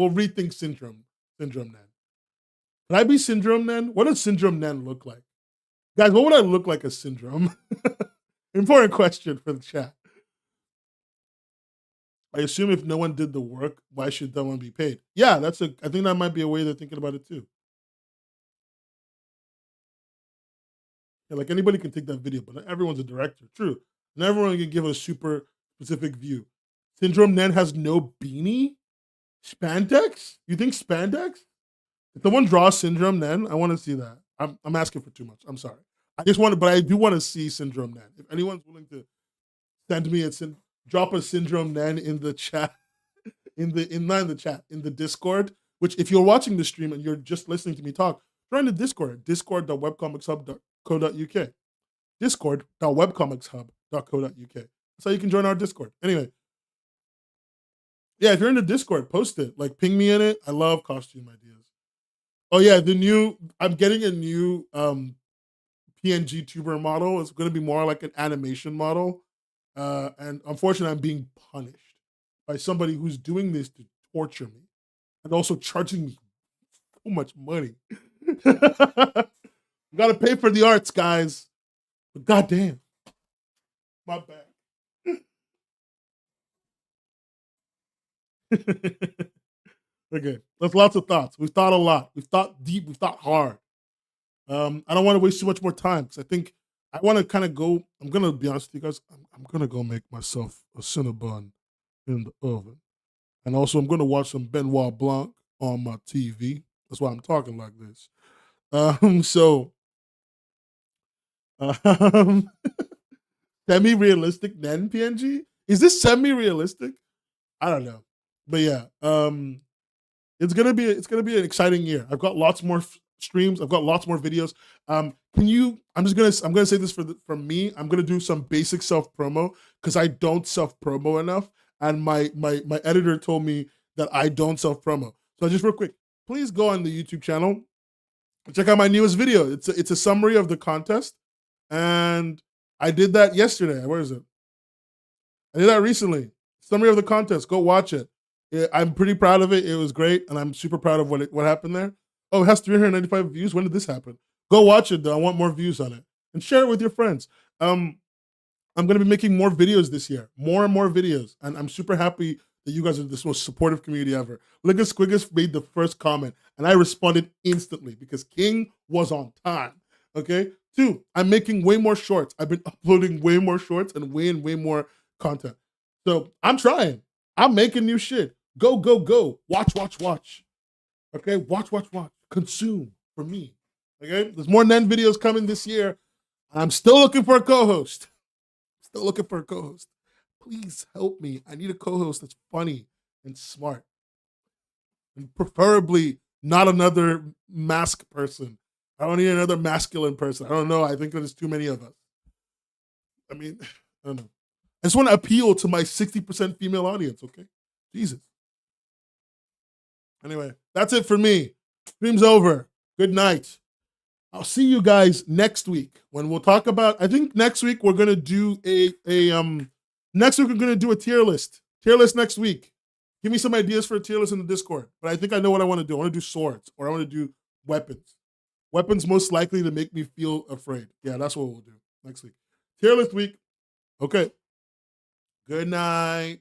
rethink Syndrome. Syndrome Nan. Can I be Syndrome Nan? What does Syndrome Nan look like? Guys, what would I look like as Syndrome? Important question for the chat. I assume if no one did the work, why should that one be paid? Yeah, I think that might be a way they're thinking about it too. Yeah, like anybody can take that video, but not everyone's a director. True. Not everyone can give a super specific view. Syndrome Nan has no beanie? Spandex? You think spandex? If someone draws Syndrome Nan, I want to see that. I'm asking for too much. I'm sorry. But I do want to see Syndrome Nan. If anyone's willing to send me drop a Syndrome Nan in the chat, in the Discord, which if you're watching the stream and you're just listening to me talk, join the Discord, discord.webcomicshub.co.uk. Discord.webcomicshub.co.uk. That's how you can join our Discord. Anyway, yeah, if you're in the Discord, post it. Like, ping me in it. I love costume ideas. Oh yeah, I'm getting a new PNG tuber model. It's going to be more like an animation model. And unfortunately, I'm being punished by somebody who's doing this to torture me and also charging me so much money. You got to pay for the arts, guys. But goddamn, my bad. Okay, there's lots of thoughts. We've thought a lot. We've thought deep. We've thought hard. I don't want to waste too much more time because I think I want to kind of go. I'm gonna be honest with you guys. I'm gonna go make myself a Cinnabon in the oven, and also I'm gonna watch some Benoit Blanc on my TV. That's why I'm talking like this. So, um, semi-realistic Nen PNG. Is this semi-realistic? I don't know. But yeah, it's gonna be an exciting year. I've got lots more streams. I've got lots more videos. Can you? I'm gonna say this from me. I'm gonna do some basic self promo because I don't self promo enough, and my editor told me that I don't self promo. So just real quick, please go on the YouTube channel and check out my newest video. It's a summary of the contest, and I did that yesterday. Where is it? I did that recently. Summary of the contest. Go watch it. I'm pretty proud of it. It was great, and I'm super proud of what happened there. Oh, it has 395 views. When did this happen? Go watch it though. I want more views on it, and share it with your friends. I'm going to be making more videos this year, more and more videos, and I'm super happy that you guys are this most supportive community ever. Look at Squiggus made the first comment, and I responded instantly because King was on time. Okay. 2, I'm making way more shorts. I've been uploading way more shorts and way more content. So I'm trying. I'm making new shit. Go, go, go. Watch. Okay, watch. Consume for me. Okay, there's more Nen videos coming this year. I'm still looking for a co-host. Still looking for a co-host. Please help me. I need a co-host that's funny and smart. And preferably not another mask person. I don't need another masculine person. I don't know. I think there's too many of us. I mean, I don't know. I just want to appeal to my 60% female audience, okay? Jesus. Anyway, that's it for me. Stream's over. Good night. I'll see you guys next week when we'll talk about. I think next week we're gonna do next week we're gonna do a tier list. Tier list next week. Give me some ideas for a tier list in the Discord. But I think I know what I want to do. I want to do swords or I want to do weapons. Weapons most likely to make me feel afraid. Yeah, that's what we'll do next week. Tier list week. Okay. Good night.